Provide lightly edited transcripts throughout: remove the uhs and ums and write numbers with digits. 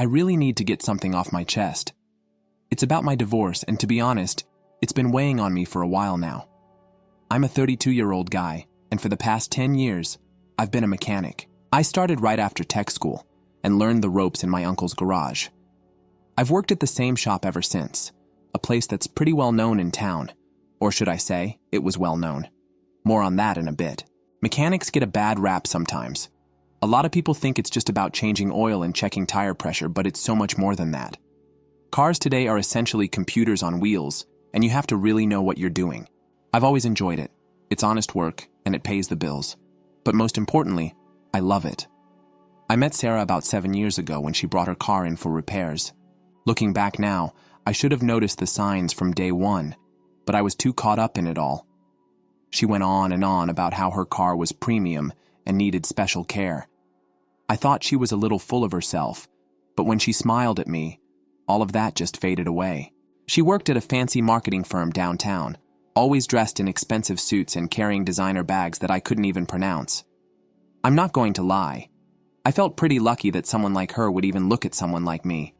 I really need to get something off my chest. It's about my divorce, and to be honest, it's been weighing on me for a while now. I'm a 32-year-old guy, and for the past 10 years, I've been a mechanic. I started right after tech school and learned the ropes in my uncle's garage. I've worked at the same shop ever since, a place that's pretty well known in town. Or should I say, it was well known. More on that in a bit. Mechanics get a bad rap sometimes. A lot of people think it's just about changing oil and checking tire pressure, but it's so much more than that. Cars today are essentially computers on wheels, and you have to really know what you're doing. I've always enjoyed it. It's honest work, and it pays the bills. But most importantly, I love it. I met Sarah about 7 years ago when she brought her car in for repairs. Looking back now, I should have noticed the signs from day one, but I was too caught up in it all. She went on and on about how her car was premium and needed special care. I thought she was a little full of herself, but when she smiled at me, all of that just faded away. She worked at a fancy marketing firm downtown, always dressed in expensive suits and carrying designer bags that I couldn't even pronounce. I'm not going to lie. I felt pretty lucky that someone like her would even look at someone like me.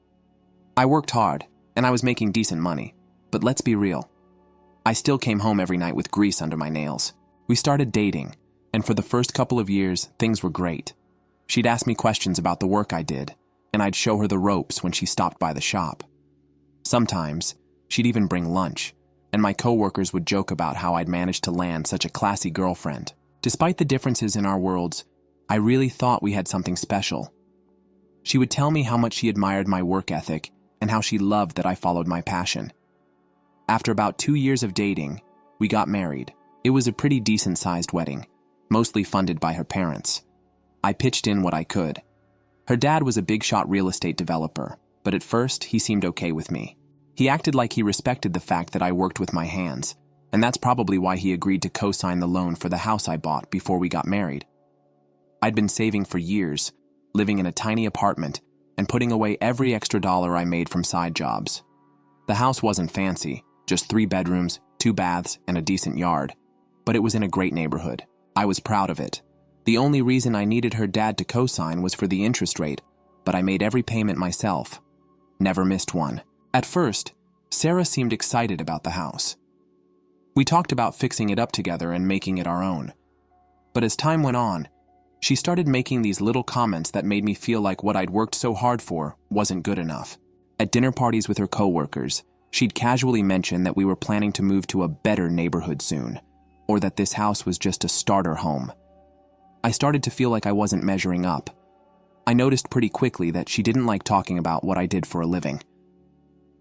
I worked hard, and I was making decent money, but let's be real. I still came home every night with grease under my nails. We started dating, and for the first couple of years, things were great. She'd ask me questions about the work I did, and I'd show her the ropes when she stopped by the shop. Sometimes, she'd even bring lunch, and my coworkers would joke about how I'd managed to land such a classy girlfriend. Despite the differences in our worlds, I really thought we had something special. She would tell me how much she admired my work ethic and how she loved that I followed my passion. After about 2 years of dating, we got married. It was a pretty decent-sized wedding, mostly funded by her parents. I pitched in what I could. Her dad was a big-shot real estate developer, but at first he seemed okay with me. He acted like he respected the fact that I worked with my hands, and that's probably why he agreed to co-sign the loan for the house I bought before we got married. I'd been saving for years, living in a tiny apartment, and putting away every extra dollar I made from side jobs. The house wasn't fancy, just 3 bedrooms, 2 baths, and a decent yard, but it was in a great neighborhood. I was proud of it. The only reason I needed her dad to co-sign was for the interest rate, but I made every payment myself. Never missed one. At first, Sarah seemed excited about the house. We talked about fixing it up together and making it our own. But as time went on, she started making these little comments that made me feel like what I'd worked so hard for wasn't good enough. At dinner parties with her coworkers, she'd casually mention that we were planning to move to a better neighborhood soon, or that this house was just a starter home. I started to feel like I wasn't measuring up. I noticed pretty quickly that she didn't like talking about what I did for a living.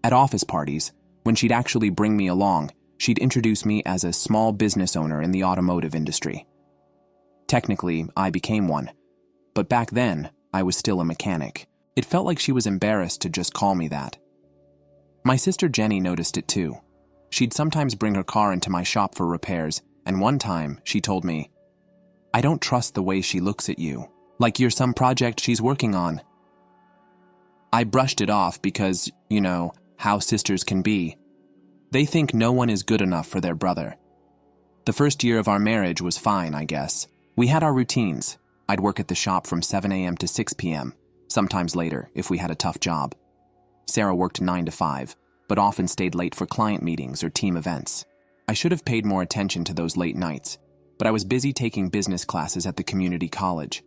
At office parties, when she'd actually bring me along, she'd introduce me as a small business owner in the automotive industry. Technically, I became one, but back then, I was still a mechanic. It felt like she was embarrassed to just call me that. My sister Jenny noticed it too. She'd sometimes bring her car into my shop for repairs, and one time, she told me, "I don't trust the way she looks at you, like you're some project she's working on." I brushed it off because, you know, how sisters can be. They think no one is good enough for their brother. The first year of our marriage was fine, I guess. We had our routines. I'd work at the shop from 7 a.m. to 6 p.m., sometimes later if we had a tough job. Sarah worked 9 to 5, but often stayed late for client meetings or team events. I should have paid more attention to those late nights, but I was busy taking business classes at the community college.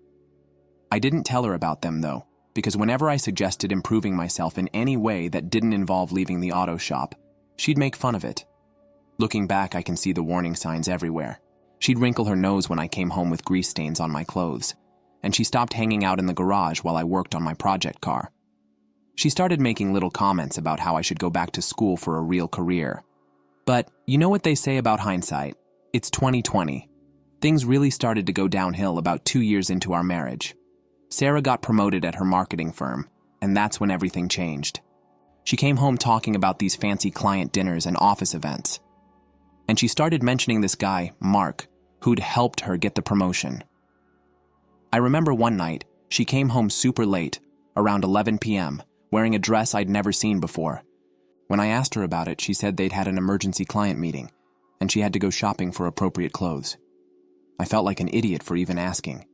I didn't tell her about them, though, because whenever I suggested improving myself in any way that didn't involve leaving the auto shop, she'd make fun of it. Looking back, I can see the warning signs everywhere. She'd wrinkle her nose when I came home with grease stains on my clothes, and she stopped hanging out in the garage while I worked on my project car. She started making little comments about how I should go back to school for a real career. But you know what they say about hindsight? It's 2020. Things really started to go downhill about 2 years into our marriage. Sarah got promoted at her marketing firm, and that's when everything changed. She came home talking about these fancy client dinners and office events. And she started mentioning this guy, Mark, who'd helped her get the promotion. I remember one night, she came home super late, around 11 p.m., wearing a dress I'd never seen before. When I asked her about it, she said they'd had an emergency client meeting, and she had to go shopping for appropriate clothes. I felt like an idiot for even asking.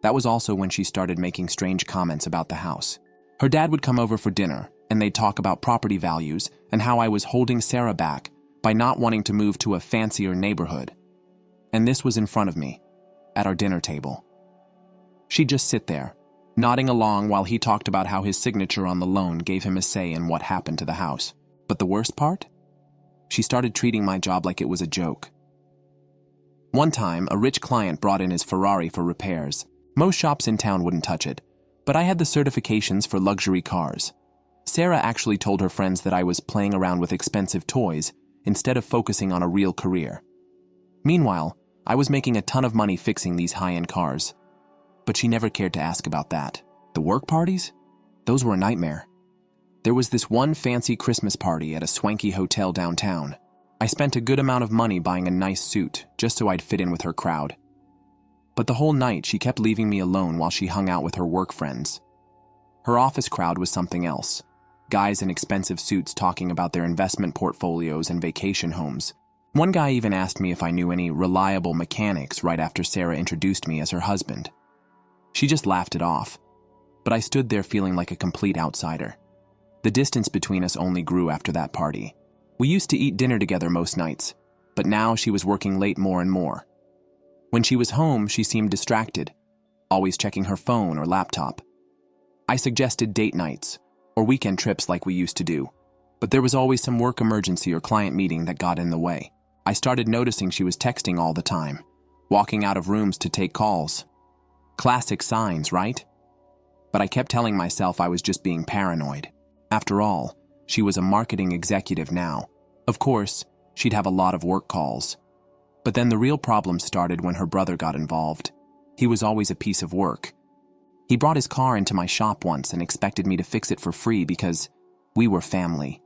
That was also when she started making strange comments about the house. Her dad would come over for dinner, and they'd talk about property values and how I was holding Sarah back by not wanting to move to a fancier neighborhood. And this was in front of me, at our dinner table. She'd just sit there, nodding along while he talked about how his signature on the loan gave him a say in what happened to the house. But the worst part? She started treating my job like it was a joke. One time, a rich client brought in his Ferrari for repairs. Most shops in town wouldn't touch it, but I had the certifications for luxury cars. Sarah actually told her friends that I was playing around with expensive toys instead of focusing on a real career. Meanwhile, I was making a ton of money fixing these high-end cars. But she never cared to ask about that. The work parties? Those were a nightmare. There was this one fancy Christmas party at a swanky hotel downtown. I spent a good amount of money buying a nice suit just so I'd fit in with her crowd. But the whole night she kept leaving me alone while she hung out with her work friends. Her office crowd was something else. Guys in expensive suits talking about their investment portfolios and vacation homes. One guy even asked me if I knew any reliable mechanics right after Sarah introduced me as her husband. She just laughed it off, but I stood there feeling like a complete outsider. The distance between us only grew after that party. We used to eat dinner together most nights, but now she was working late more and more. When she was home, she seemed distracted, always checking her phone or laptop. I suggested date nights or weekend trips like we used to do, but there was always some work emergency or client meeting that got in the way. I started noticing she was texting all the time, walking out of rooms to take calls. Classic signs, right? But I kept telling myself I was just being paranoid. After all, she was a marketing executive now. Of course, she'd have a lot of work calls. But then the real problem started when her brother got involved. He was always a piece of work. He brought his car into my shop once and expected me to fix it for free because we were family.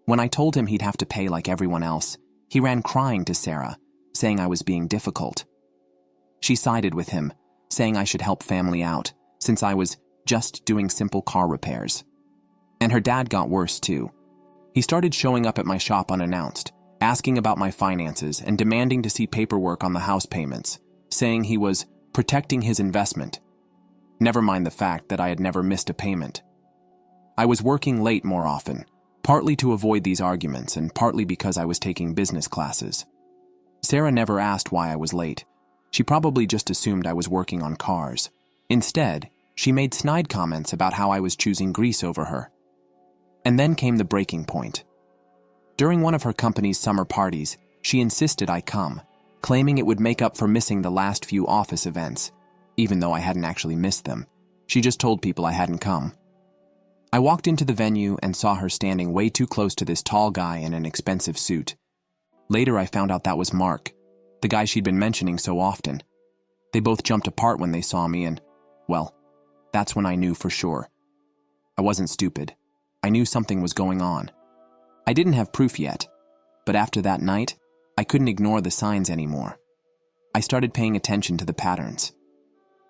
When I told him he'd have to pay like everyone else, he ran crying to Sarah, saying I was being difficult. She sided with him, saying I should help family out, since I was just doing simple car repairs. And her dad got worse too. He started showing up at my shop unannounced, asking about my finances and demanding to see paperwork on the house payments, saying he was protecting his investment. Never mind the fact that I had never missed a payment. I was working late more often, partly to avoid these arguments and partly because I was taking business classes. Sarah never asked why I was late. She probably just assumed I was working on cars. Instead, she made snide comments about how I was choosing Greece over her. And then came the breaking point. During one of her company's summer parties, she insisted I come, claiming it would make up for missing the last few office events, even though I hadn't actually missed them. She just told people I hadn't come. I walked into the venue and saw her standing way too close to this tall guy in an expensive suit. Later, I found out that was Mark, the guy she'd been mentioning so often. They both jumped apart when they saw me and, well, that's when I knew for sure. I wasn't stupid. I knew something was going on. I didn't have proof yet, but after that night, I couldn't ignore the signs anymore. I started paying attention to the patterns.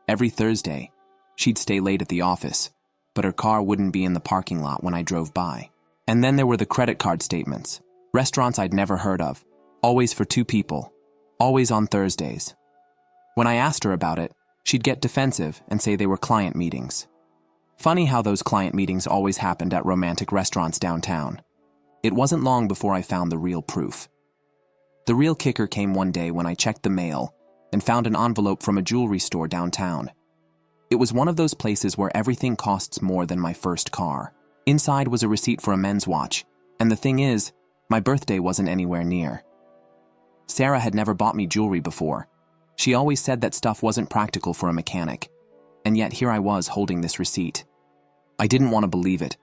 Every Thursday, she'd stay late at the office, but her car wouldn't be in the parking lot when I drove by. And then there were the credit card statements. Restaurants I'd never heard of, always for 2 people, always on Thursdays. When I asked her about it, she'd get defensive and say they were client meetings. Funny how those client meetings always happened at romantic restaurants downtown. It wasn't long before I found the real proof. The real kicker came one day when I checked the mail and found an envelope from a jewelry store downtown. It was one of those places where everything costs more than my first car. Inside was a receipt for a men's watch, and the thing is, my birthday wasn't anywhere near. Sarah had never bought me jewelry before. She always said that stuff wasn't practical for a mechanic, and yet here I was holding this receipt. I didn't want to believe it,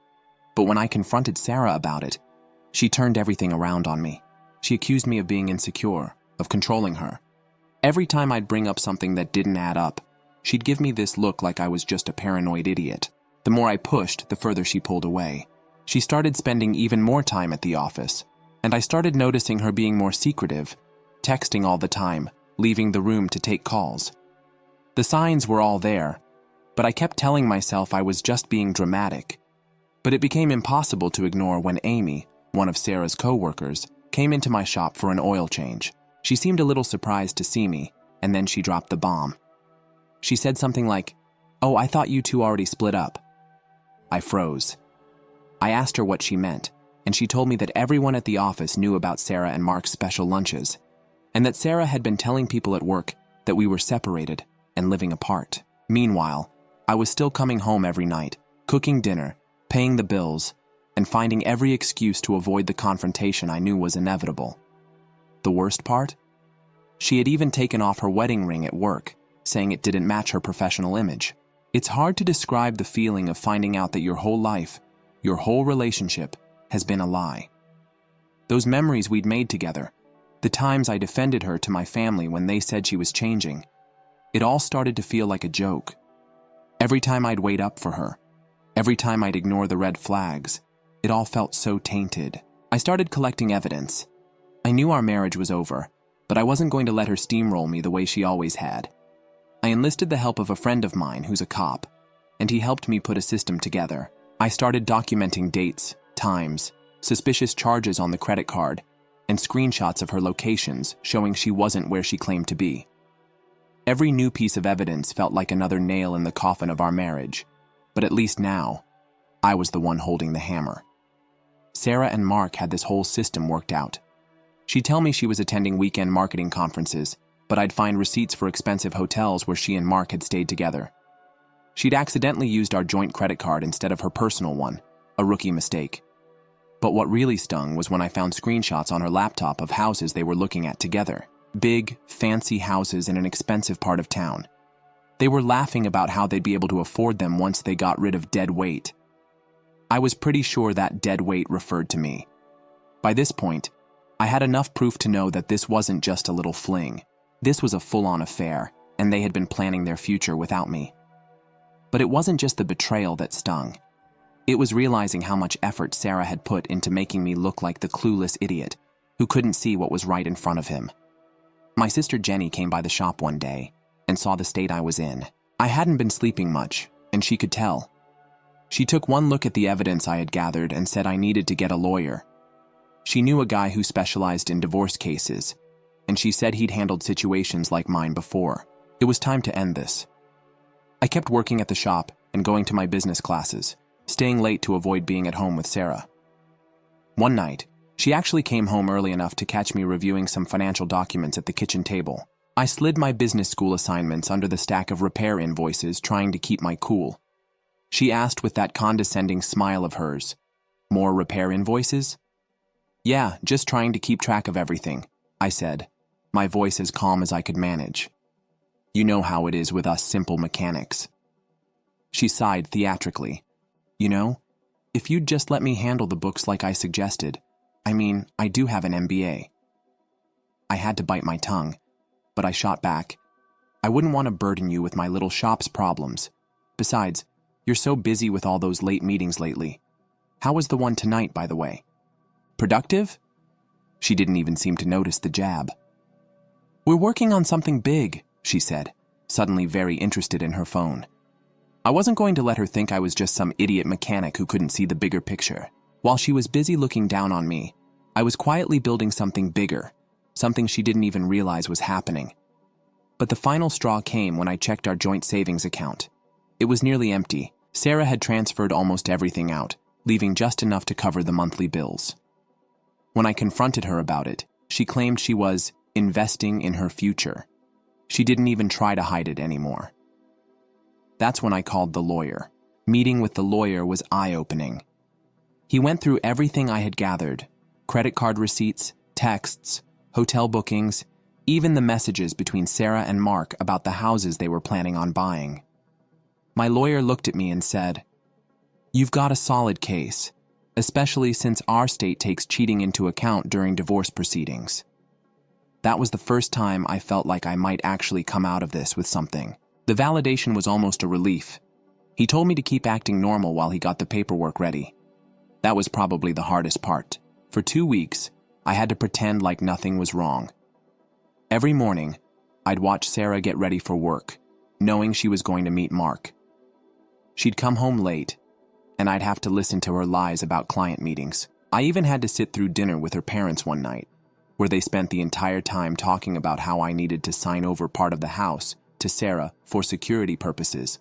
but when I confronted Sarah about it, she turned everything around on me. She accused me of being insecure, of controlling her. Every time I'd bring up something that didn't add up, she'd give me this look like I was just a paranoid idiot. The more I pushed, the further she pulled away. She started spending even more time at the office, and I started noticing her being more secretive, texting all the time, leaving the room to take calls. The signs were all there, but I kept telling myself I was just being dramatic. But it became impossible to ignore when Amy, one of Sarah's co-workers, came into my shop for an oil change. She seemed a little surprised to see me, and then she dropped the bomb. She said something like, "Oh, I thought you two already split up." I froze. I asked her what she meant, and she told me that everyone at the office knew about Sarah and Mark's special lunches, and that Sarah had been telling people at work that we were separated and living apart. Meanwhile, I was still coming home every night, cooking dinner, paying the bills, and finding every excuse to avoid the confrontation I knew was inevitable. The worst part? She had even taken off her wedding ring at work, saying it didn't match her professional image. It's hard to describe the feeling of finding out that your whole life, your whole relationship, has been a lie. Those memories we'd made together, the times I defended her to my family when they said she was changing, it all started to feel like a joke. Every time I'd wait up for her, every time I'd ignore the red flags, it all felt so tainted. I started collecting evidence. I knew our marriage was over, but I wasn't going to let her steamroll me the way she always had. I enlisted the help of a friend of mine who's a cop, and he helped me put a system together. I started documenting dates, times, suspicious charges on the credit card, and screenshots of her locations showing she wasn't where she claimed to be. Every new piece of evidence felt like another nail in the coffin of our marriage, but at least now, I was the one holding the hammer. Sarah and Mark had this whole system worked out. She'd tell me she was attending weekend marketing conferences, but I'd find receipts for expensive hotels where she and Mark had stayed together. She'd accidentally used our joint credit card instead of her personal one, a rookie mistake. But what really stung was when I found screenshots on her laptop of houses they were looking at together. Big, fancy houses in an expensive part of town. They were laughing about how they'd be able to afford them once they got rid of dead weight. I was pretty sure that dead weight referred to me. By this point, I had enough proof to know that this wasn't just a little fling. This was a full-on affair, and they had been planning their future without me. But it wasn't just the betrayal that stung. It was realizing how much effort Sarah had put into making me look like the clueless idiot who couldn't see what was right in front of him. My sister Jenny came by the shop one day and saw the state I was in. I hadn't been sleeping much, and she could tell. She took one look at the evidence I had gathered and said I needed to get a lawyer. She knew a guy who specialized in divorce cases, and she said he'd handled situations like mine before. It was time to end this. I kept working at the shop and going to my business classes, staying late to avoid being at home with Sarah. One night, she actually came home early enough to catch me reviewing some financial documents at the kitchen table. I slid my business school assignments under the stack of repair invoices, trying to keep my cool. She asked with that condescending smile of hers, "More repair invoices?" "Yeah, just trying to keep track of everything," I said, my voice as calm as I could manage. "You know how it is with us simple mechanics." She sighed theatrically. "You know, if you'd just let me handle the books like I suggested, I do have an MBA. I had to bite my tongue, but I shot back. "I wouldn't want to burden you with my little shop's problems. Besides, you're so busy with all those late meetings lately. How was the one tonight, by the way? Productive?" She didn't even seem to notice the jab. "We're working on something big," she said, suddenly very interested in her phone. I wasn't going to let her think I was just some idiot mechanic who couldn't see the bigger picture. While she was busy looking down on me, I was quietly building something bigger, something she didn't even realize was happening. But the final straw came when I checked our joint savings account. It was nearly empty. Sarah had transferred almost everything out, leaving just enough to cover the monthly bills. When I confronted her about it, she claimed she was investing in her future. She didn't even try to hide it anymore. That's when I called the lawyer. Meeting with the lawyer was eye-opening. He went through everything I had gathered: credit card receipts, texts, hotel bookings, even the messages between Sarah and Mark about the houses they were planning on buying. My lawyer looked at me and said, "You've got a solid case, especially since our state takes cheating into account during divorce proceedings." That was the first time I felt like I might actually come out of this with something. The validation was almost a relief. He told me to keep acting normal while he got the paperwork ready. That was probably the hardest part. For 2 weeks, I had to pretend like nothing was wrong. Every morning, I'd watch Sarah get ready for work, knowing she was going to meet Mark. She'd come home late, and I'd have to listen to her lies about client meetings. I even had to sit through dinner with her parents one night, where they spent the entire time talking about how I needed to sign over part of the house to Sarah for security purposes.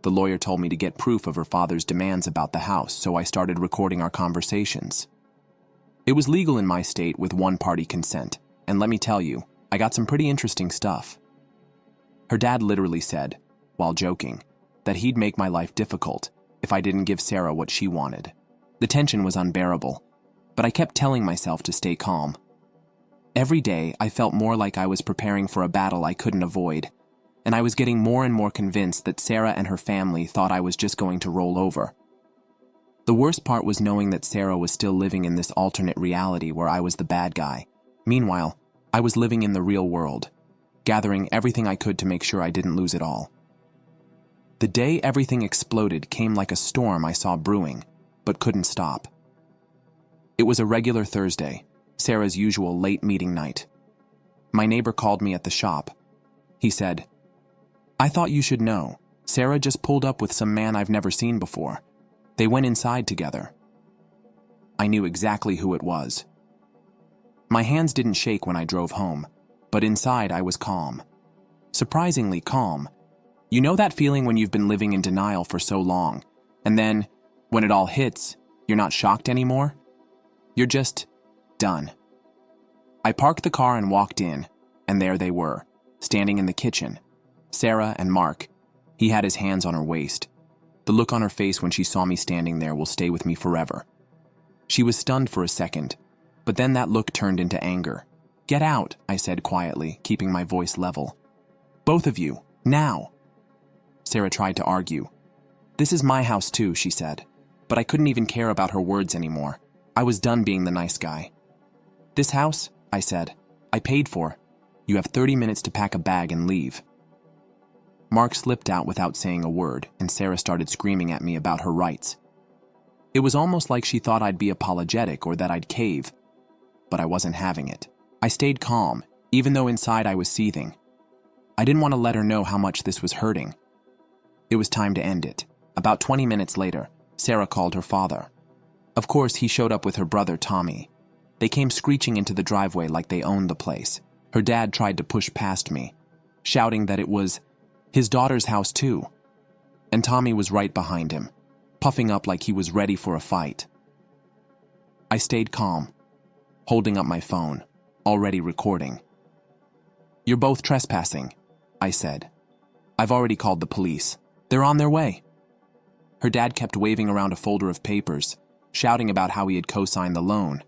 The lawyer told me to get proof of her father's demands about the house, so I started recording our conversations. It was legal in my state with one-party consent, and let me tell you, I got some pretty interesting stuff. Her dad literally said, while joking, that he'd make my life difficult if I didn't give Sarah what she wanted. The tension was unbearable, but I kept telling myself to stay calm. Every day, I felt more like I was preparing for a battle I couldn't avoid, and I was getting more and more convinced that Sarah and her family thought I was just going to roll over. The worst part was knowing that Sarah was still living in this alternate reality where I was the bad guy. Meanwhile, I was living in the real world, gathering everything I could to make sure I didn't lose it all. The day everything exploded came like a storm I saw brewing, but couldn't stop. It was a regular Thursday, Sarah's usual late meeting night. My neighbor called me at the shop. He said, "I thought you should know. Sarah just pulled up with some man I've never seen before. They went inside together." I knew exactly who it was. My hands didn't shake when I drove home, but inside I was calm. Surprisingly calm. You know that feeling when you've been living in denial for so long, and then, when it all hits, you're not shocked anymore? You're just done. I parked the car and walked in, and there they were, standing in the kitchen. Sarah and Mark. He had his hands on her waist. The look on her face when she saw me standing there will stay with me forever. She was stunned for a second, but then that look turned into anger. "Get out," I said quietly, keeping my voice level. "Both of you, now." Sarah tried to argue. "This is my house too," she said, but I couldn't even care about her words anymore. I was done being the nice guy. "This house," I said, "I paid for. You have 30 minutes to pack a bag and leave." Mark slipped out without saying a word, and Sarah started screaming at me about her rights. It was almost like she thought I'd be apologetic or that I'd cave, but I wasn't having it. I stayed calm, even though inside I was seething. I didn't want to let her know how much this was hurting. It was time to end it. About 20 minutes later, Sarah called her father. Of course, he showed up with her brother, Tommy. They came screeching into the driveway like they owned the place. Her dad tried to push past me, shouting that it was his daughter's house too. And Tommy was right behind him, puffing up like he was ready for a fight. I stayed calm, holding up my phone, already recording. "You're both trespassing," I said. "I've already called the police. They're on their way." Her dad kept waving around a folder of papers, shouting about how he had co-signed the loan.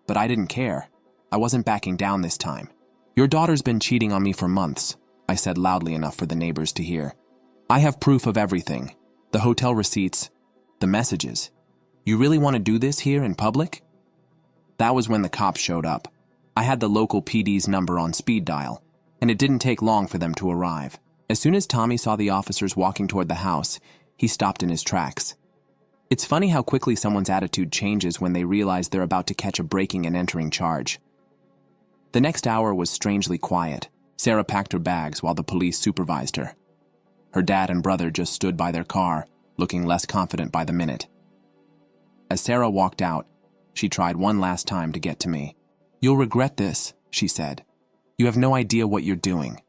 But I didn't care. I wasn't backing down this time. "Your daughter's been cheating on me for months," I said loudly enough for the neighbors to hear. "I have proof of everything. The hotel receipts, the messages. You really want to do this here in public?" That was when the cops showed up. I had the local PD's number on speed dial, and it didn't take long for them to arrive. As soon as Tommy saw the officers walking toward the house, he stopped in his tracks. It's funny how quickly someone's attitude changes when they realize they're about to catch a breaking and entering charge. The next hour was strangely quiet. Sarah packed her bags while the police supervised her. Her dad and brother just stood by their car, looking less confident by the minute. As Sarah walked out, she tried one last time to get to me. "You'll regret this," she said. "You have no idea what you're doing."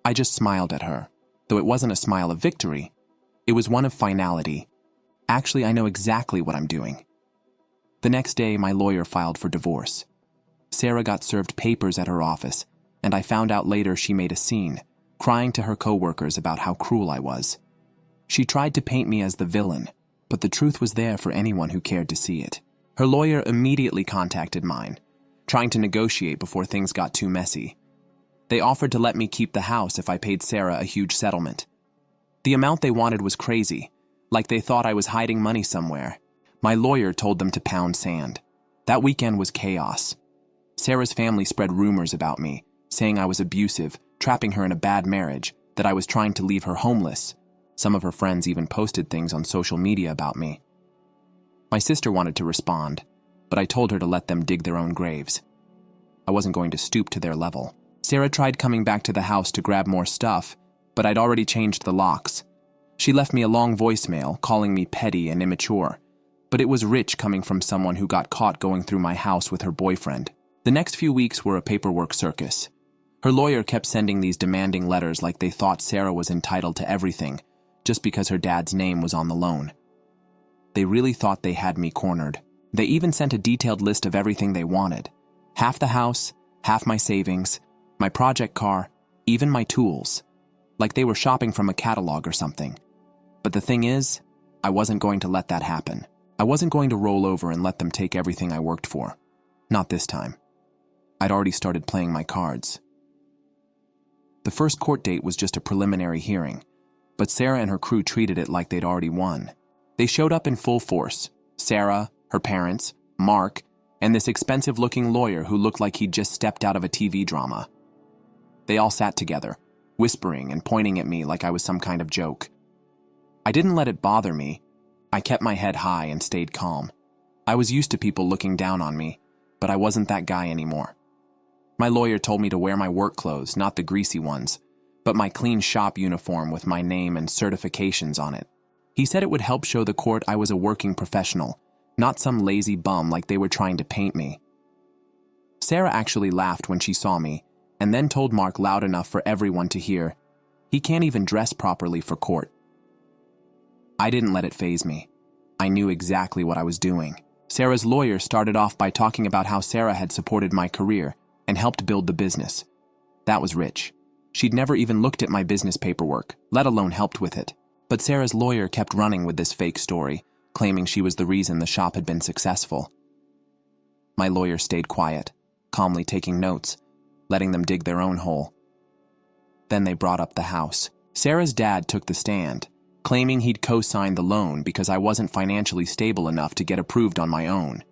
I just smiled at her, though it wasn't a smile of victory. It was one of finality. Actually, I know exactly what I'm doing. The next day, my lawyer filed for divorce. Sarah got served papers at her office, and I found out later she made a scene, crying to her coworkers about how cruel I was. She tried to paint me as the villain, but the truth was there for anyone who cared to see it. Her lawyer immediately contacted mine, trying to negotiate before things got too messy. They offered to let me keep the house if I paid Sarah a huge settlement. The amount they wanted was crazy, like they thought I was hiding money somewhere. My lawyer told them to pound sand. That weekend was chaos. Sarah's family spread rumors about me, saying I was abusive, trapping her in a bad marriage, that I was trying to leave her homeless. Some of her friends even posted things on social media about me. My sister wanted to respond, but I told her to let them dig their own graves. I wasn't going to stoop to their level. Sarah tried coming back to the house to grab more stuff, but I'd already changed the locks. She left me a long voicemail calling me petty and immature, but it was rich coming from someone who got caught going through my house with her boyfriend. The next few weeks were a paperwork circus. Her lawyer kept sending these demanding letters like they thought Sarah was entitled to everything just because her dad's name was on the loan. They really thought they had me cornered. They even sent a detailed list of everything they wanted. Half the house, half my savings, my project car, even my tools. Like they were shopping from a catalog or something. But the thing is, I wasn't going to let that happen. I wasn't going to roll over and let them take everything I worked for. Not this time. I'd already started playing my cards. The first court date was just a preliminary hearing, but Sarah and her crew treated it like they'd already won. They showed up in full force. Sarah, her parents, Mark, and this expensive-looking lawyer who looked like he'd just stepped out of a TV drama. They all sat together, whispering and pointing at me like I was some kind of joke. I didn't let it bother me. I kept my head high and stayed calm. I was used to people looking down on me, but I wasn't that guy anymore. My lawyer told me to wear my work clothes, not the greasy ones, but my clean shop uniform with my name and certifications on it. He said it would help show the court I was a working professional, not some lazy bum like they were trying to paint me. Sarah actually laughed when she saw me, and then told Mark loud enough for everyone to hear, "He can't even dress properly for court." I didn't let it faze me. I knew exactly what I was doing. Sarah's lawyer started off by talking about how Sarah had supported my career and helped build the business. That was rich. She'd never even looked at my business paperwork, let alone helped with it. But Sarah's lawyer kept running with this fake story, claiming she was the reason the shop had been successful. My lawyer stayed quiet, calmly taking notes, letting them dig their own hole. Then they brought up the house. Sarah's dad took the stand, claiming he'd co-signed the loan because I wasn't financially stable enough to get approved on my own.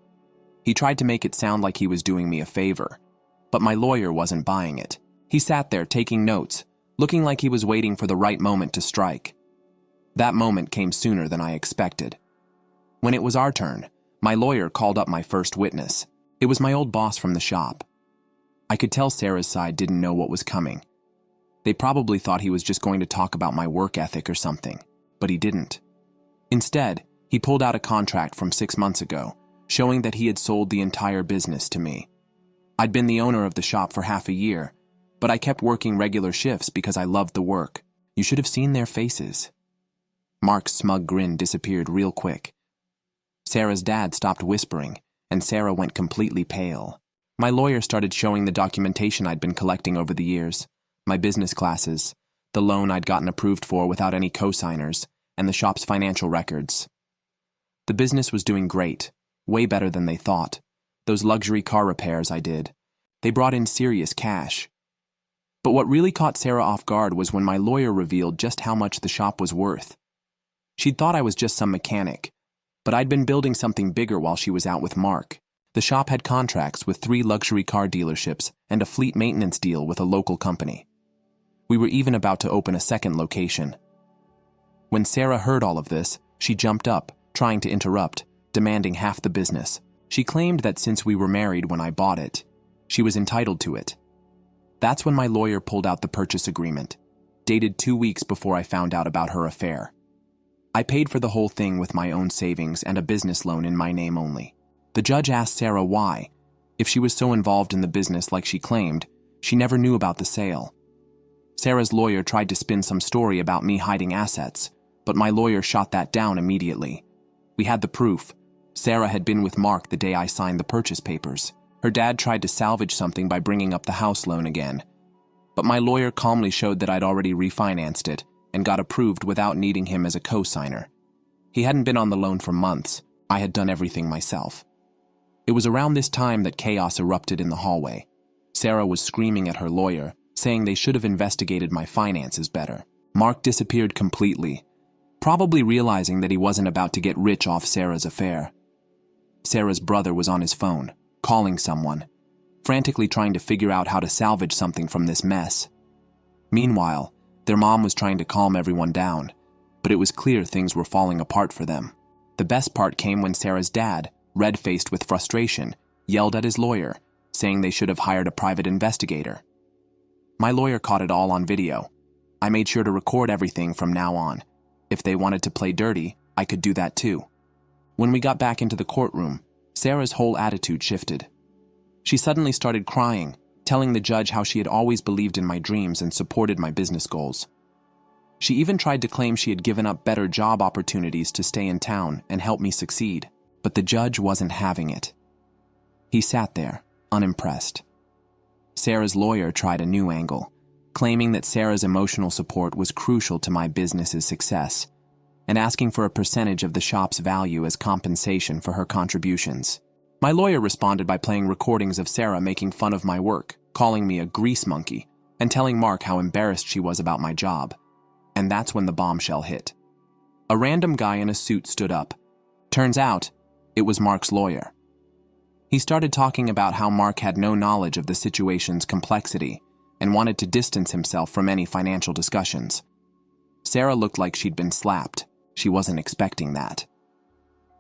He tried to make it sound like he was doing me a favor, but my lawyer wasn't buying it. He sat there taking notes, looking like he was waiting for the right moment to strike. That moment came sooner than I expected. When it was our turn, my lawyer called up my first witness. It was my old boss from the shop. I could tell Sarah's side didn't know what was coming. They probably thought he was just going to talk about my work ethic or something, but he didn't. Instead, he pulled out a contract from 6 months ago, showing that he had sold the entire business to me. I'd been the owner of the shop for half a year, but I kept working regular shifts because I loved the work. You should have seen their faces. Mark's smug grin disappeared real quick. Sarah's dad stopped whispering, and Sarah went completely pale. My lawyer started showing the documentation I'd been collecting over the years, my business classes, the loan I'd gotten approved for without any co-signers, and the shop's financial records. The business was doing great, way better than they thought. Those luxury car repairs I did, they brought in serious cash. But what really caught Sarah off guard was when my lawyer revealed just how much the shop was worth. She'd thought I was just some mechanic, but I'd been building something bigger while she was out with Mark. The shop had contracts with 3 luxury car dealerships and a fleet maintenance deal with a local company. We were even about to open a second location. When Sarah heard all of this, she jumped up, trying to interrupt, demanding half the business. She claimed that since we were married when I bought it, she was entitled to it. That's when my lawyer pulled out the purchase agreement, dated 2 weeks before I found out about her affair. I paid for the whole thing with my own savings and a business loan in my name only. The judge asked Sarah why. If she was so involved in the business like she claimed, she never knew about the sale. Sarah's lawyer tried to spin some story about me hiding assets, but my lawyer shot that down immediately. We had the proof. Sarah had been with Mark the day I signed the purchase papers. Her dad tried to salvage something by bringing up the house loan again. But my lawyer calmly showed that I'd already refinanced it and got approved without needing him as a co-signer. He hadn't been on the loan for months. I had done everything myself. It was around this time that chaos erupted in the hallway. Sarah was screaming at her lawyer, saying they should have investigated my finances better. Mark disappeared completely, probably realizing that he wasn't about to get rich off Sarah's affair. Sarah's brother was on his phone, calling someone, frantically trying to figure out how to salvage something from this mess. Meanwhile, their mom was trying to calm everyone down, but it was clear things were falling apart for them. The best part came when Sarah's dad, red-faced with frustration, yelled at his lawyer, saying they should have hired a private investigator. My lawyer caught it all on video. I made sure to record everything from now on. If they wanted to play dirty, I could do that too. When we got back into the courtroom, Sarah's whole attitude shifted. She suddenly started crying, telling the judge how she had always believed in my dreams and supported my business goals. She even tried to claim she had given up better job opportunities to stay in town and help me succeed, but the judge wasn't having it. He sat there, unimpressed. Sarah's lawyer tried a new angle, claiming that Sarah's emotional support was crucial to my business's success, and asking for a percentage of the shop's value as compensation for her contributions. My lawyer responded by playing recordings of Sarah making fun of my work, calling me a grease monkey, and telling Mark how embarrassed she was about my job. And that's when the bombshell hit. A random guy in a suit stood up. Turns out, it was Mark's lawyer. He started talking about how Mark had no knowledge of the situation's complexity and wanted to distance himself from any financial discussions. Sarah looked like she'd been slapped. She wasn't expecting that.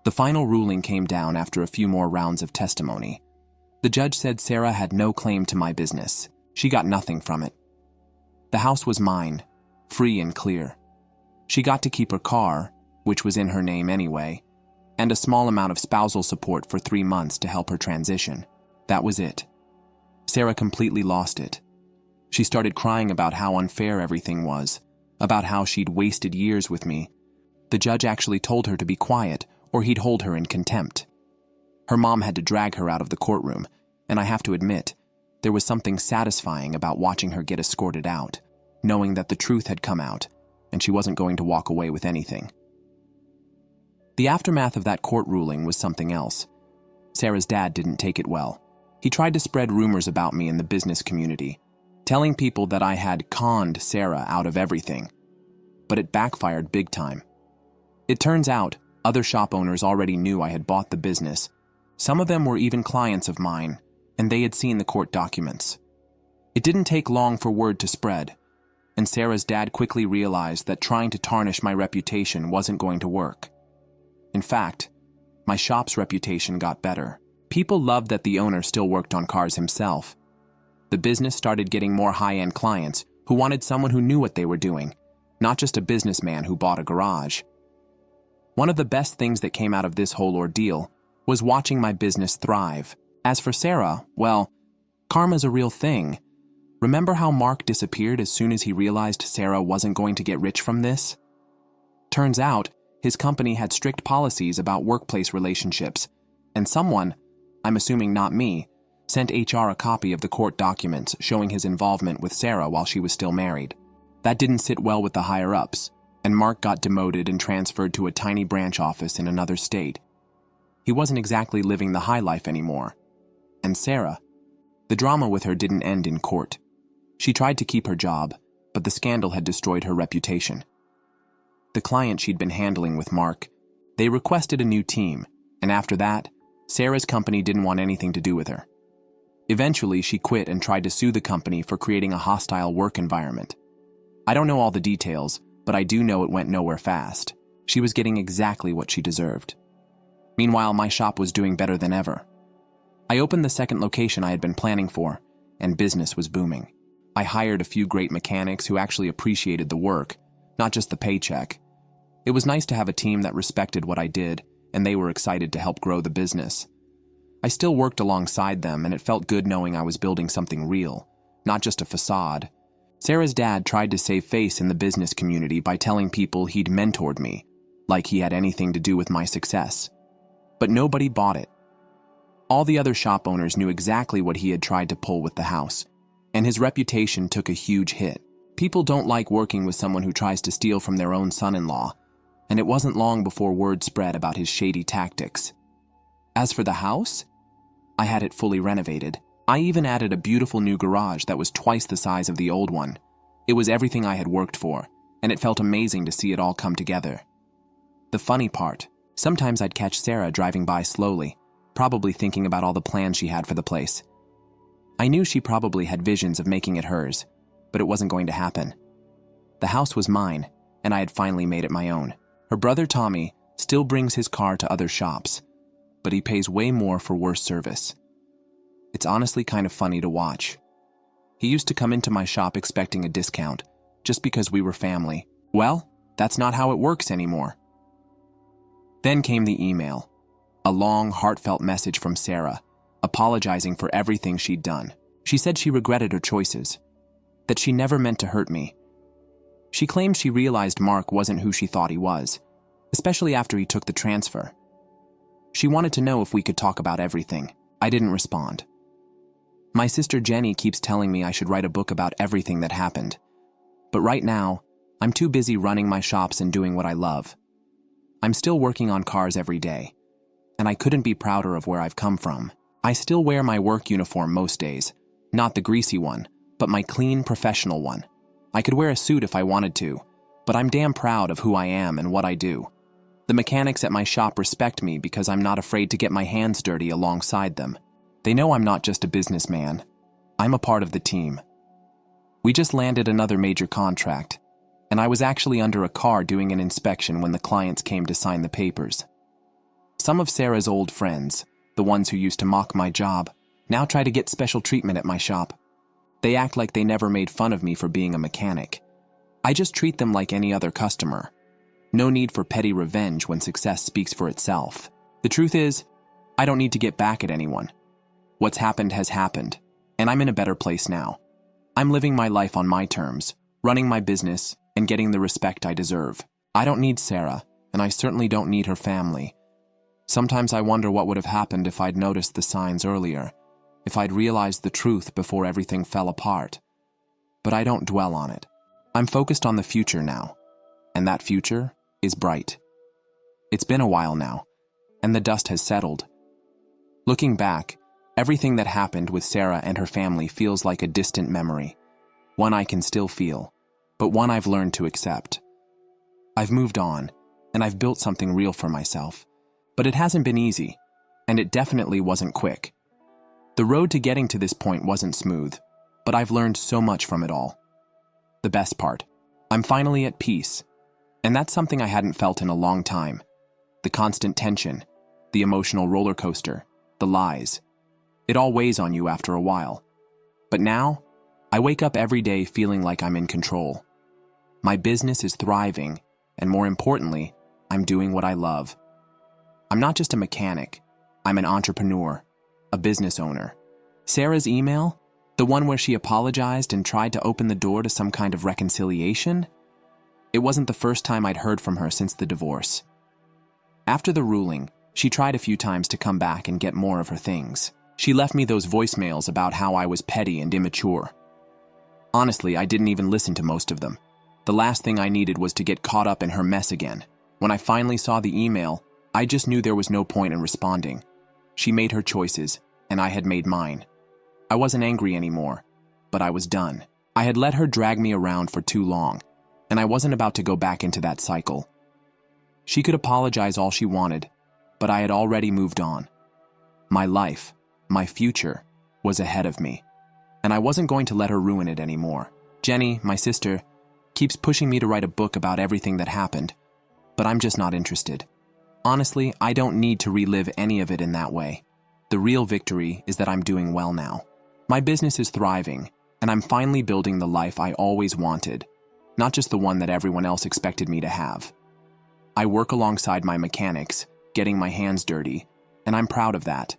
The final ruling came down after a few more rounds of testimony. The judge said Sarah had no claim to my business. She got nothing from it. The house was mine, free and clear. She got to keep her car, which was in her name anyway, and a small amount of spousal support for 3 months to help her transition. That was it. Sarah completely lost it. She started crying about how unfair everything was, about how she'd wasted years with me. The judge actually told her to be quiet or he'd hold her in contempt. Her mom had to drag her out of the courtroom, and I have to admit, there was something satisfying about watching her get escorted out, knowing that the truth had come out, and she wasn't going to walk away with anything. The aftermath of that court ruling was something else. Sarah's dad didn't take it well. He tried to spread rumors about me in the business community, telling people that I had conned Sarah out of everything. But it backfired big time. It turns out, other shop owners already knew I had bought the business. Some of them were even clients of mine, and they had seen the court documents. It didn't take long for word to spread, and Sarah's dad quickly realized that trying to tarnish my reputation wasn't going to work. In fact, my shop's reputation got better. People loved that the owner still worked on cars himself. The business started getting more high-end clients who wanted someone who knew what they were doing, not just a businessman who bought a garage. One of the best things that came out of this whole ordeal was watching my business thrive. As for Sarah, well, karma's a real thing. Remember how Mark disappeared as soon as he realized Sarah wasn't going to get rich from this? Turns out, his company had strict policies about workplace relationships, and someone, I'm assuming not me, sent HR a copy of the court documents showing his involvement with Sarah while she was still married. That didn't sit well with the higher-ups, and Mark got demoted and transferred to a tiny branch office in another state. He wasn't exactly living the high life anymore. And Sarah, the drama with her didn't end in court. She tried to keep her job, but the scandal had destroyed her reputation. The client she'd been handling with Mark, they requested a new team, and after that, Sarah's company didn't want anything to do with her. Eventually, she quit and tried to sue the company for creating a hostile work environment. I don't know all the details, but I do know it went nowhere fast. She was getting exactly what she deserved. Meanwhile, my shop was doing better than ever. I opened the second location I had been planning for, and business was booming. I hired a few great mechanics who actually appreciated the work, not just the paycheck. It was nice to have a team that respected what I did, and they were excited to help grow the business. I still worked alongside them, and it felt good knowing I was building something real, not just a facade. Sarah's dad tried to save face in the business community by telling people he'd mentored me, like he had anything to do with my success. But nobody bought it. All the other shop owners knew exactly what he had tried to pull with the house, and his reputation took a huge hit. People don't like working with someone who tries to steal from their own son-in-law, and it wasn't long before word spread about his shady tactics. As for the house, I had it fully renovated. I even added a beautiful new garage that was twice the size of the old one. It was everything I had worked for, and it felt amazing to see it all come together. The funny part, sometimes I'd catch Sarah driving by slowly, probably thinking about all the plans she had for the place. I knew she probably had visions of making it hers, but it wasn't going to happen. The house was mine, and I had finally made it my own. Her brother Tommy still brings his car to other shops, but he pays way more for worse service. It's honestly kind of funny to watch. He used to come into my shop expecting a discount, just because we were family. Well, that's not how it works anymore. Then came the email. A long, heartfelt message from Sarah, apologizing for everything she'd done. She said she regretted her choices, that she never meant to hurt me. She claimed she realized Mark wasn't who she thought he was, especially after he took the transfer. She wanted to know if we could talk about everything. I didn't respond. My sister Jenny keeps telling me I should write a book about everything that happened. But right now, I'm too busy running my shops and doing what I love. I'm still working on cars every day, and I couldn't be prouder of where I've come from. I still wear my work uniform most days, not the greasy one, but my clean, professional one. I could wear a suit if I wanted to, but I'm damn proud of who I am and what I do. The mechanics at my shop respect me because I'm not afraid to get my hands dirty alongside them. They know I'm not just a businessman. I'm a part of the team. We just landed another major contract, and I was actually under a car doing an inspection when the clients came to sign the papers. Some of Sarah's old friends, the ones who used to mock my job, now try to get special treatment at my shop. They act like they never made fun of me for being a mechanic. I just treat them like any other customer. No need for petty revenge when success speaks for itself. The truth is, I don't need to get back at anyone. What's happened has happened, and I'm in a better place now. I'm living my life on my terms, running my business, and getting the respect I deserve. I don't need Sarah, and I certainly don't need her family. Sometimes I wonder what would have happened if I'd noticed the signs earlier, if I'd realized the truth before everything fell apart. But I don't dwell on it. I'm focused on the future now, and that future is bright. It's been a while now, and the dust has settled. Looking back, everything that happened with Sarah and her family feels like a distant memory, one I can still feel, but one I've learned to accept. I've moved on, and I've built something real for myself. But it hasn't been easy, and it definitely wasn't quick. The road to getting to this point wasn't smooth, but I've learned so much from it all. The best part, I'm finally at peace, and that's something I hadn't felt in a long time. The constant tension, the emotional roller coaster, the lies. It all weighs on you after a while. But now, I wake up every day feeling like I'm in control. My business is thriving, and more importantly, I'm doing what I love. I'm not just a mechanic, I'm an entrepreneur, a business owner. Sarah's email, the one where she apologized and tried to open the door to some kind of reconciliation? It wasn't the first time I'd heard from her since the divorce. After the ruling, she tried a few times to come back and get more of her things. She left me those voicemails about how I was petty and immature. Honestly, I didn't even listen to most of them. The last thing I needed was to get caught up in her mess again. When I finally saw the email, I just knew there was no point in responding. She made her choices, and I had made mine. I wasn't angry anymore, but I was done. I had let her drag me around for too long, and I wasn't about to go back into that cycle. She could apologize all she wanted, but I had already moved on. My life, my future, was ahead of me, and I wasn't going to let her ruin it anymore. Jenny, my sister, keeps pushing me to write a book about everything that happened, but I'm just not interested. Honestly, I don't need to relive any of it in that way. The real victory is that I'm doing well now. My business is thriving, and I'm finally building the life I always wanted, not just the one that everyone else expected me to have. I work alongside my mechanics, getting my hands dirty, and I'm proud of that.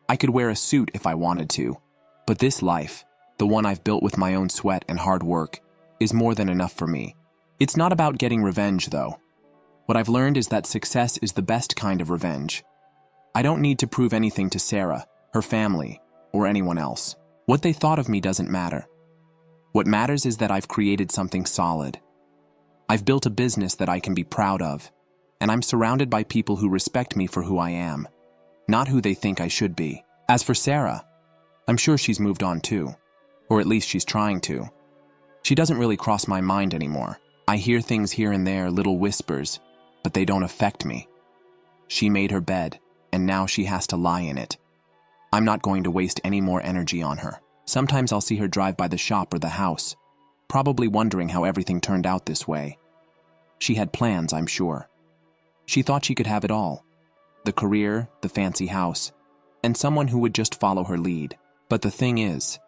I could wear a suit if I wanted to, but this life, the one I've built with my own sweat and hard work, is more than enough for me. It's not about getting revenge, though. What I've learned is that success is the best kind of revenge. I don't need to prove anything to Sarah, her family, or anyone else. What they thought of me doesn't matter. What matters is that I've created something solid. I've built a business that I can be proud of, and I'm surrounded by people who respect me for who I am, not who they think I should be. As for Sarah, I'm sure she's moved on too, or at least she's trying to. She doesn't really cross my mind anymore. I hear things here and there, little whispers, but they don't affect me. She made her bed, and now she has to lie in it. I'm not going to waste any more energy on her. Sometimes I'll see her drive by the shop or the house, probably wondering how everything turned out this way. She had plans, I'm sure. She thought she could have it all: the career, the fancy house, and someone who would just follow her lead. But the thing is,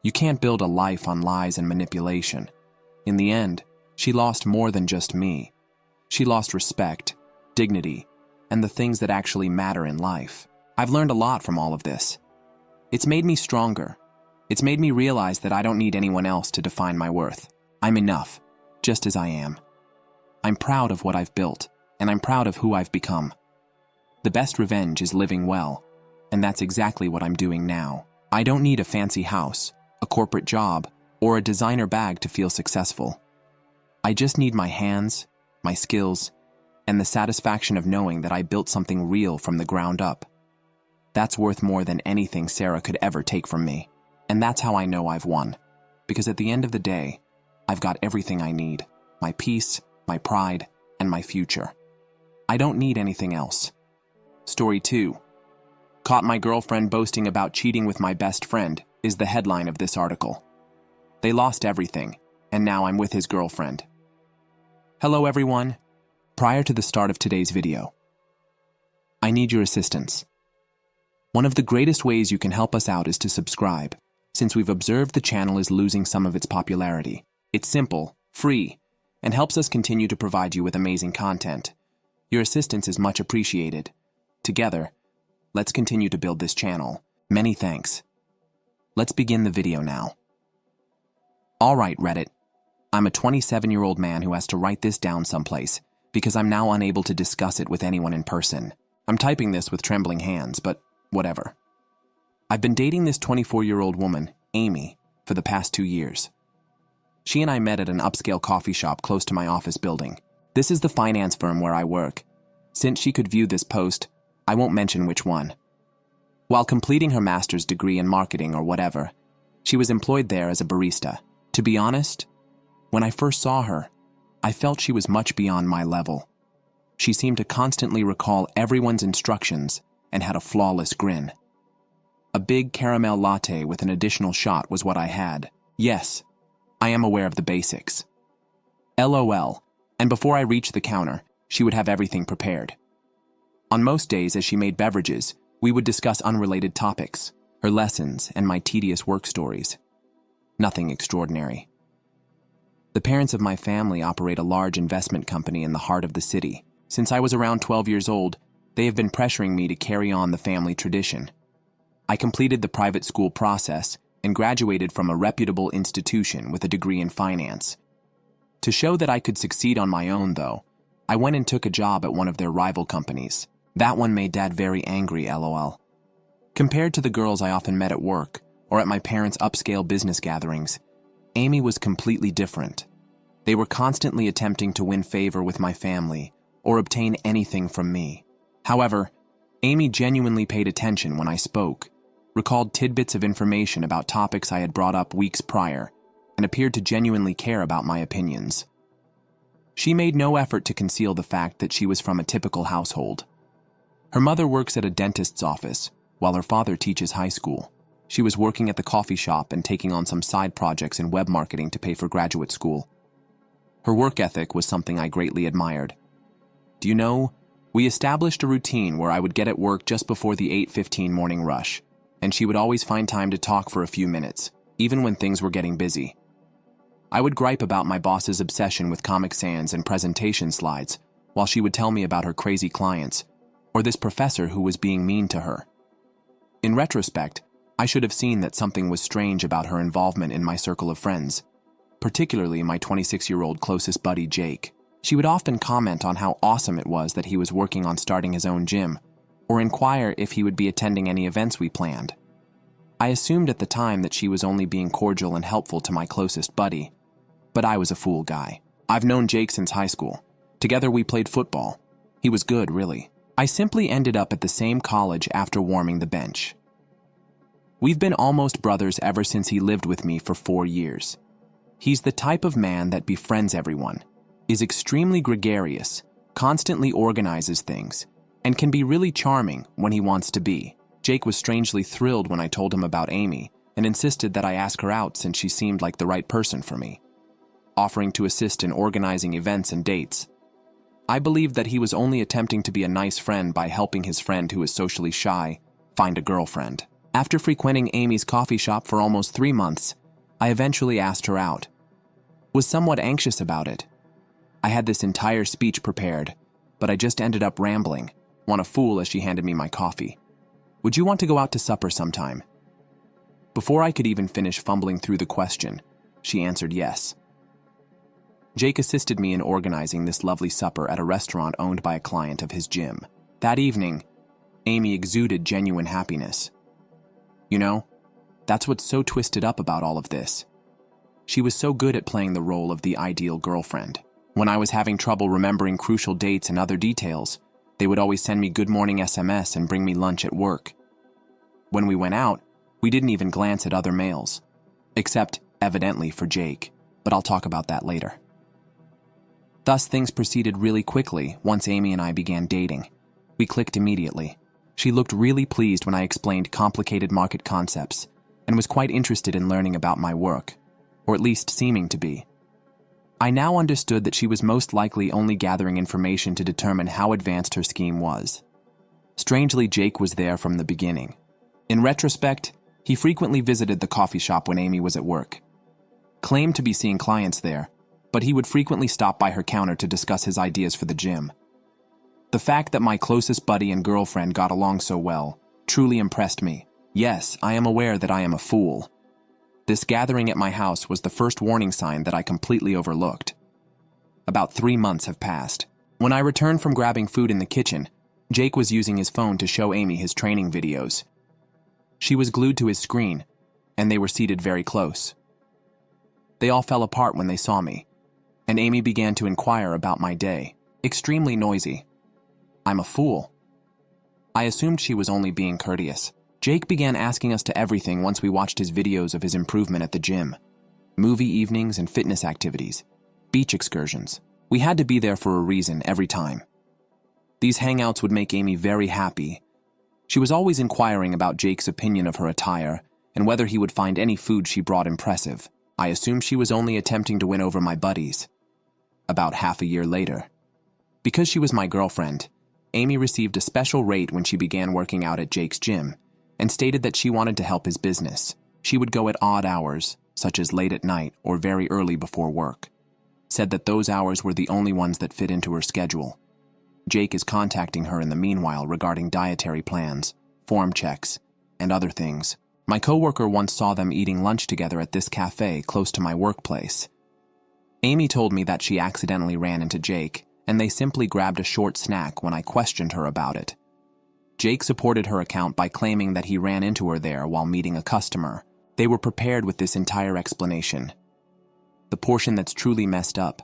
you can't build a life on lies and manipulation. In the end, she lost more than just me. She lost respect, dignity, and the things that actually matter in life. I've learned a lot from all of this. It's made me stronger. It's made me realize that I don't need anyone else to define my worth. I'm enough, just as I am. I'm proud of what I've built, and I'm proud of who I've become. The best revenge is living well, and that's exactly what I'm doing now. I don't need a fancy house, a corporate job, or a designer bag to feel successful. I just need my hands, my skills, and the satisfaction of knowing that I built something real from the ground up. That's worth more than anything Sarah could ever take from me. And that's how I know I've won. Because at the end of the day, I've got everything I need. My peace, my pride, and my future. I don't need anything else. Story 2. Caught my girlfriend boasting about cheating with my best friend is the headline of this article. They lost everything, and now I'm with his girlfriend. Hello everyone. Prior to the start of today's video, I need your assistance. One of the greatest ways you can help us out is to subscribe, since we've observed the channel is losing some of its popularity. It's simple, free, and helps us continue to provide you with amazing content. Your assistance is much appreciated. Together, let's continue to build this channel. Many thanks. Let's begin the video now. Alright, Reddit. I'm a 27-year-old man who has to write this down someplace, because I'm now unable to discuss it with anyone in person. I'm typing this with trembling hands, but whatever. I've been dating this 24-year-old woman, Amy, for the past 2 years. She and I met at an upscale coffee shop close to my office building. This is the finance firm where I work. Since she could view this post, I won't mention which one. While completing her master's degree in marketing or whatever, she was employed there as a barista. To be honest, when I first saw her, I felt she was much beyond my level. She seemed to constantly recall everyone's instructions and had a flawless grin. A big caramel latte with an additional shot was what I had. Yes, I am aware of the basics. LOL, and before I reached the counter, she would have everything prepared. On most days as she made beverages, we would discuss unrelated topics, her lessons and my tedious work stories. Nothing extraordinary. The parents of my family operate a large investment company in the heart of the city. Since I was around 12 years old, they have been pressuring me to carry on the family tradition. I completed the private school process and graduated from a reputable institution with a degree in finance. To show that I could succeed on my own, though, I went and took a job at one of their rival companies. That one made Dad very angry, LOL. Compared to the girls I often met at work or at my parents' upscale business gatherings, Amy was completely different. They were constantly attempting to win favor with my family or obtain anything from me. However, Amy genuinely paid attention when I spoke, recalled tidbits of information about topics I had brought up weeks prior, and appeared to genuinely care about my opinions. She made no effort to conceal the fact that she was from a typical household. Her mother works at a dentist's office, while her father teaches high school. She was working at the coffee shop and taking on some side projects in web marketing to pay for graduate school. Her work ethic was something I greatly admired. Do you know, we established a routine where I would get at work just before the 8:15 morning rush, and she would always find time to talk for a few minutes, even when things were getting busy. I would gripe about my boss's obsession with Comic Sans and presentation slides, while she would tell me about her crazy clients, or this professor who was being mean to her. In retrospect, I should have seen that something was strange about her involvement in my circle of friends, particularly my 26-year-old closest buddy, Jake. She would often comment on how awesome it was that he was working on starting his own gym, or inquire if he would be attending any events we planned. I assumed at the time that she was only being cordial and helpful to my closest buddy, but I was a fool guy. I've known Jake since high school. Together we played football. He was good, really. I simply ended up at the same college after warming the bench. We've been almost brothers ever since he lived with me for 4 years. He's the type of man that befriends everyone, is extremely gregarious, constantly organizes things, and can be really charming when he wants to be. Jake was strangely thrilled when I told him about Amy and insisted that I ask her out since she seemed like the right person for me, offering to assist in organizing events and dates. I believed that he was only attempting to be a nice friend by helping his friend who is socially shy find a girlfriend. After frequenting Amy's coffee shop for almost 3 months, I eventually asked her out. Was somewhat anxious about it. I had this entire speech prepared, but I just ended up rambling, want a fool as she handed me my coffee. Would you want to go out to supper sometime? Before I could even finish fumbling through the question, she answered yes. Jake assisted me in organizing this lovely supper at a restaurant owned by a client of his gym. That evening, Amy exuded genuine happiness. You know, that's what's so twisted up about all of this. She was so good at playing the role of the ideal girlfriend. When I was having trouble remembering crucial dates and other details, they would always send me good morning SMS and bring me lunch at work. When we went out, we didn't even glance at other males. Except, evidently, for Jake, but I'll talk about that later. Thus, things proceeded really quickly once Amy and I began dating. We clicked immediately. She looked really pleased when I explained complicated market concepts and was quite interested in learning about my work, or at least seeming to be. I now understood that she was most likely only gathering information to determine how advanced her scheme was. Strangely, Jake was there from the beginning. In retrospect, he frequently visited the coffee shop when Amy was at work. Claimed to be seeing clients there, but he would frequently stop by her counter to discuss his ideas for the gym. The fact that my closest buddy and girlfriend got along so well truly impressed me. Yes, I am aware that I am a fool. This gathering at my house was the first warning sign that I completely overlooked. About 3 months have passed. When I returned from grabbing food in the kitchen, Jake was using his phone to show Amy his training videos. She was glued to his screen, and they were seated very close. They all fell apart when they saw me, and Amy began to inquire about my day. Extremely noisy. I'm a fool. I assumed she was only being courteous. Jake began asking us to everything once we watched his videos of his improvement at the gym. Movie evenings and fitness activities. Beach excursions. We had to be there for a reason every time. These hangouts would make Amy very happy. She was always inquiring about Jake's opinion of her attire and whether he would find any food she brought impressive. I assumed she was only attempting to win over my buddies. About half a year later. Because she was my girlfriend, Amy received a special rate when she began working out at Jake's gym and stated that she wanted to help his business. She would go at odd hours, such as late at night or very early before work. Said that those hours were the only ones that fit into her schedule. Jake is contacting her in the meanwhile regarding dietary plans, form checks, and other things. My coworker once saw them eating lunch together at this cafe close to my workplace. Amy told me that she accidentally ran into Jake, and they simply grabbed a short snack when I questioned her about it. Jake supported her account by claiming that he ran into her there while meeting a customer. They were prepared with this entire explanation. The portion that's truly messed up.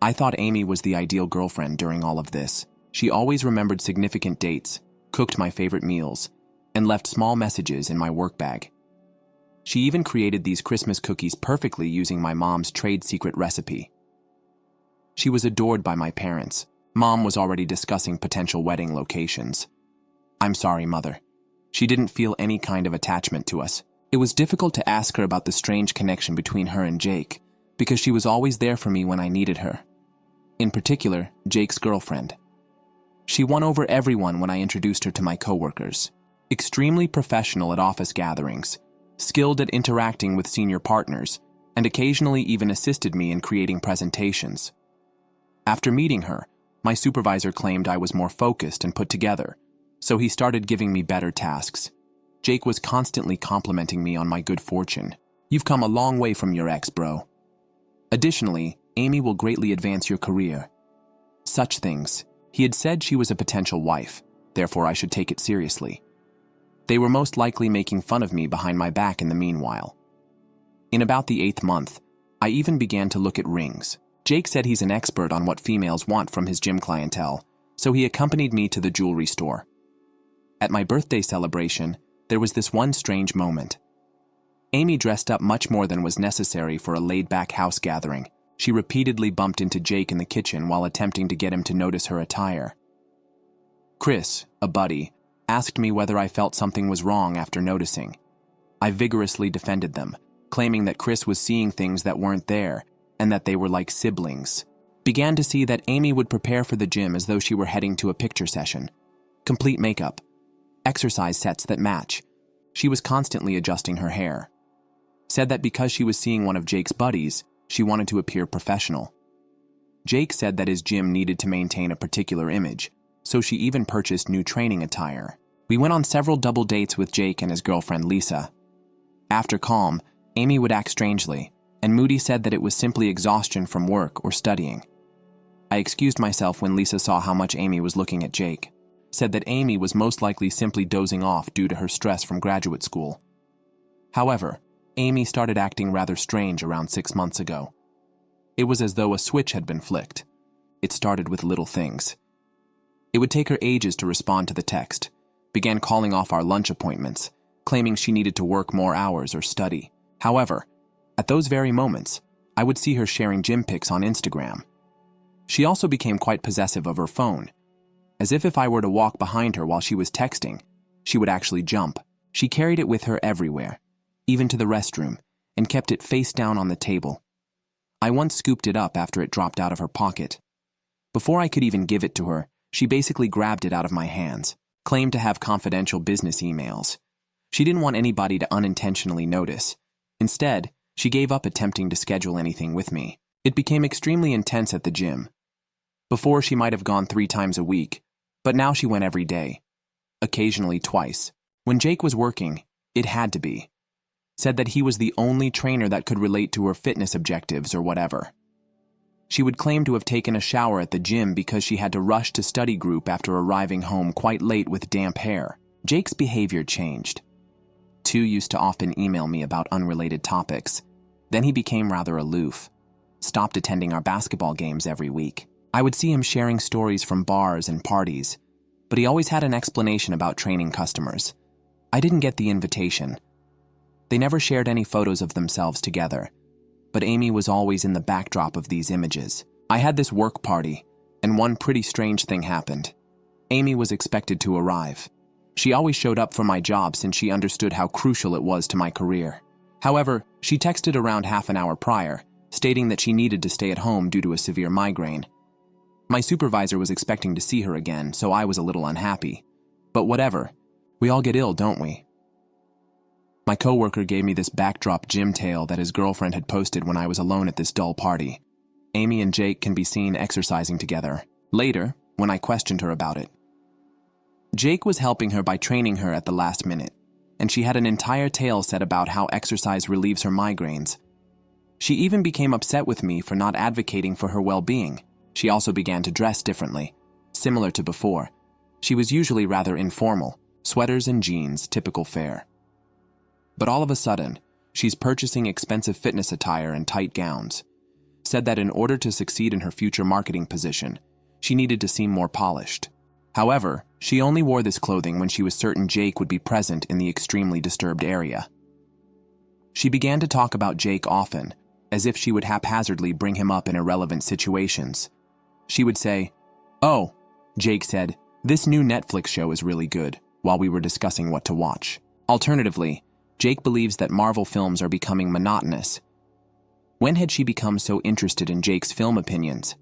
I thought Amy was the ideal girlfriend during all of this. She always remembered significant dates, cooked my favorite meals, and left small messages in my work bag. She even created these Christmas cookies perfectly using my mom's trade secret recipe. She was adored by my parents. Mom was already discussing potential wedding locations. I'm sorry, Mother. She didn't feel any kind of attachment to us. It was difficult to ask her about the strange connection between her and Jake, because she was always there for me when I needed her. In particular, Jake's girlfriend. She won over everyone when I introduced her to my coworkers. Extremely professional at office gatherings, skilled at interacting with senior partners, and occasionally even assisted me in creating presentations. After meeting her, my supervisor claimed I was more focused and put together, so he started giving me better tasks. Jake was constantly complimenting me on my good fortune. You've come a long way from your ex, bro. Additionally, Amy will greatly advance your career. Such things. He had said she was a potential wife, therefore I should take it seriously. They were most likely making fun of me behind my back in the meanwhile. In about the 8th month, I even began to look at rings. Jake said he's an expert on what females want from his gym clientele, so he accompanied me to the jewelry store. At my birthday celebration, there was this one strange moment. Amy dressed up much more than was necessary for a laid-back house gathering. She repeatedly bumped into Jake in the kitchen while attempting to get him to notice her attire. Chris, a buddy, asked me whether I felt something was wrong after noticing. I vigorously defended them, claiming that Chris was seeing things that weren't there and that they were like siblings. Began to see that Amy would prepare for the gym as though she were heading to a picture session. Complete makeup. Exercise sets that match. She was constantly adjusting her hair. Said that because she was seeing one of Jake's buddies, she wanted to appear professional. Jake said that his gym needed to maintain a particular image, so she even purchased new training attire. We went on several double dates with Jake and his girlfriend Lisa. After calm, Amy would act strangely, and Moody said that it was simply exhaustion from work or studying. I excused myself when Lisa saw how much Amy was looking at Jake, said that Amy was most likely simply dozing off due to her stress from graduate school. However, Amy started acting rather strange around 6 months ago. It was as though a switch had been flicked. It started with little things. It would take her ages to respond to the text, began calling off our lunch appointments, claiming she needed to work more hours or study. However, at those very moments, I would see her sharing gym pics on Instagram. She also became quite possessive of her phone, as if I were to walk behind her while she was texting, she would actually jump. She carried it with her everywhere, even to the restroom, and kept it face down on the table. I once scooped it up after it dropped out of her pocket. Before I could even give it to her, she basically grabbed it out of my hands, claimed to have confidential business emails. She didn't want anybody to unintentionally notice. Instead, she gave up attempting to schedule anything with me. It became extremely intense at the gym. Before, she might have gone 3 times a week, but now she went every day, occasionally twice. When Jake was working, it had to be. Said that he was the only trainer that could relate to her fitness objectives or whatever. She would claim to have taken a shower at the gym because she had to rush to study group after arriving home quite late with damp hair. Jake's behavior changed. 2 used to often email me about unrelated topics. Then he became rather aloof, stopped attending our basketball games every week. I would see him sharing stories from bars and parties, but he always had an explanation about training customers. I didn't get the invitation. They never shared any photos of themselves together, but Amy was always in the backdrop of these images. I had this work party, and one pretty strange thing happened. Amy was expected to arrive. She always showed up for my job since she understood how crucial it was to my career. However, she texted around half an hour prior, stating that she needed to stay at home due to a severe migraine. My supervisor was expecting to see her again, so I was a little unhappy. But whatever, we all get ill, don't we? My coworker gave me this backdrop gym tale that his girlfriend had posted when I was alone at this dull party. Amy and Jake can be seen exercising together. Later, when I questioned her about it, Jake was helping her by training her at the last minute, and she had an entire tale said about how exercise relieves her migraines. She even became upset with me for not advocating for her well-being. She also began to dress differently, similar to before. She was usually rather informal, sweaters and jeans, typical fare. But all of a sudden, she's purchasing expensive fitness attire and tight gowns. Said that in order to succeed in her future marketing position, she needed to seem more polished. However, she only wore this clothing when she was certain Jake would be present in the extremely disturbed area. She began to talk about Jake often, as if she would haphazardly bring him up in irrelevant situations. She would say, "Oh," Jake said, "this new Netflix show is really good," while we were discussing what to watch. Alternatively, Jake believes that Marvel films are becoming monotonous. When had she become so interested in Jake's film opinions?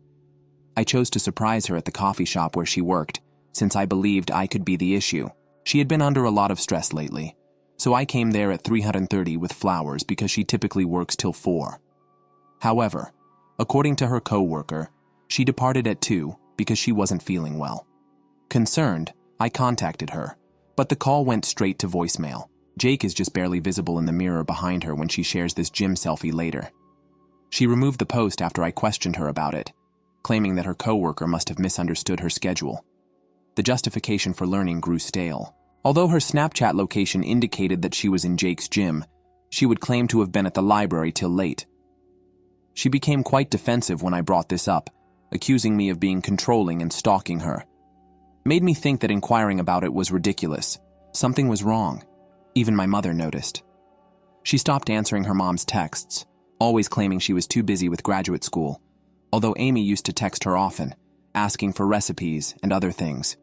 I chose to surprise her at the coffee shop where she worked, since I believed I could be the issue. She had been under a lot of stress lately, so I came there at 3:30 with flowers because she typically works till 4. However, according to her coworker, she departed at 2 because she wasn't feeling well. Concerned, I contacted her, but the call went straight to voicemail. Jake is just barely visible in the mirror behind her when she shares this gym selfie later. She removed the post after I questioned her about it, claiming that her coworker must have misunderstood her schedule. The justification for learning grew stale. Although her Snapchat location indicated that she was in Jake's gym, she would claim to have been at the library till late. She became quite defensive when I brought this up, accusing me of being controlling and stalking her. Made me think that inquiring about it was ridiculous. Something was wrong. Even my mother noticed. She stopped answering her mom's texts, always claiming she was too busy with graduate school, although Amy used to text her often, asking for recipes and other things.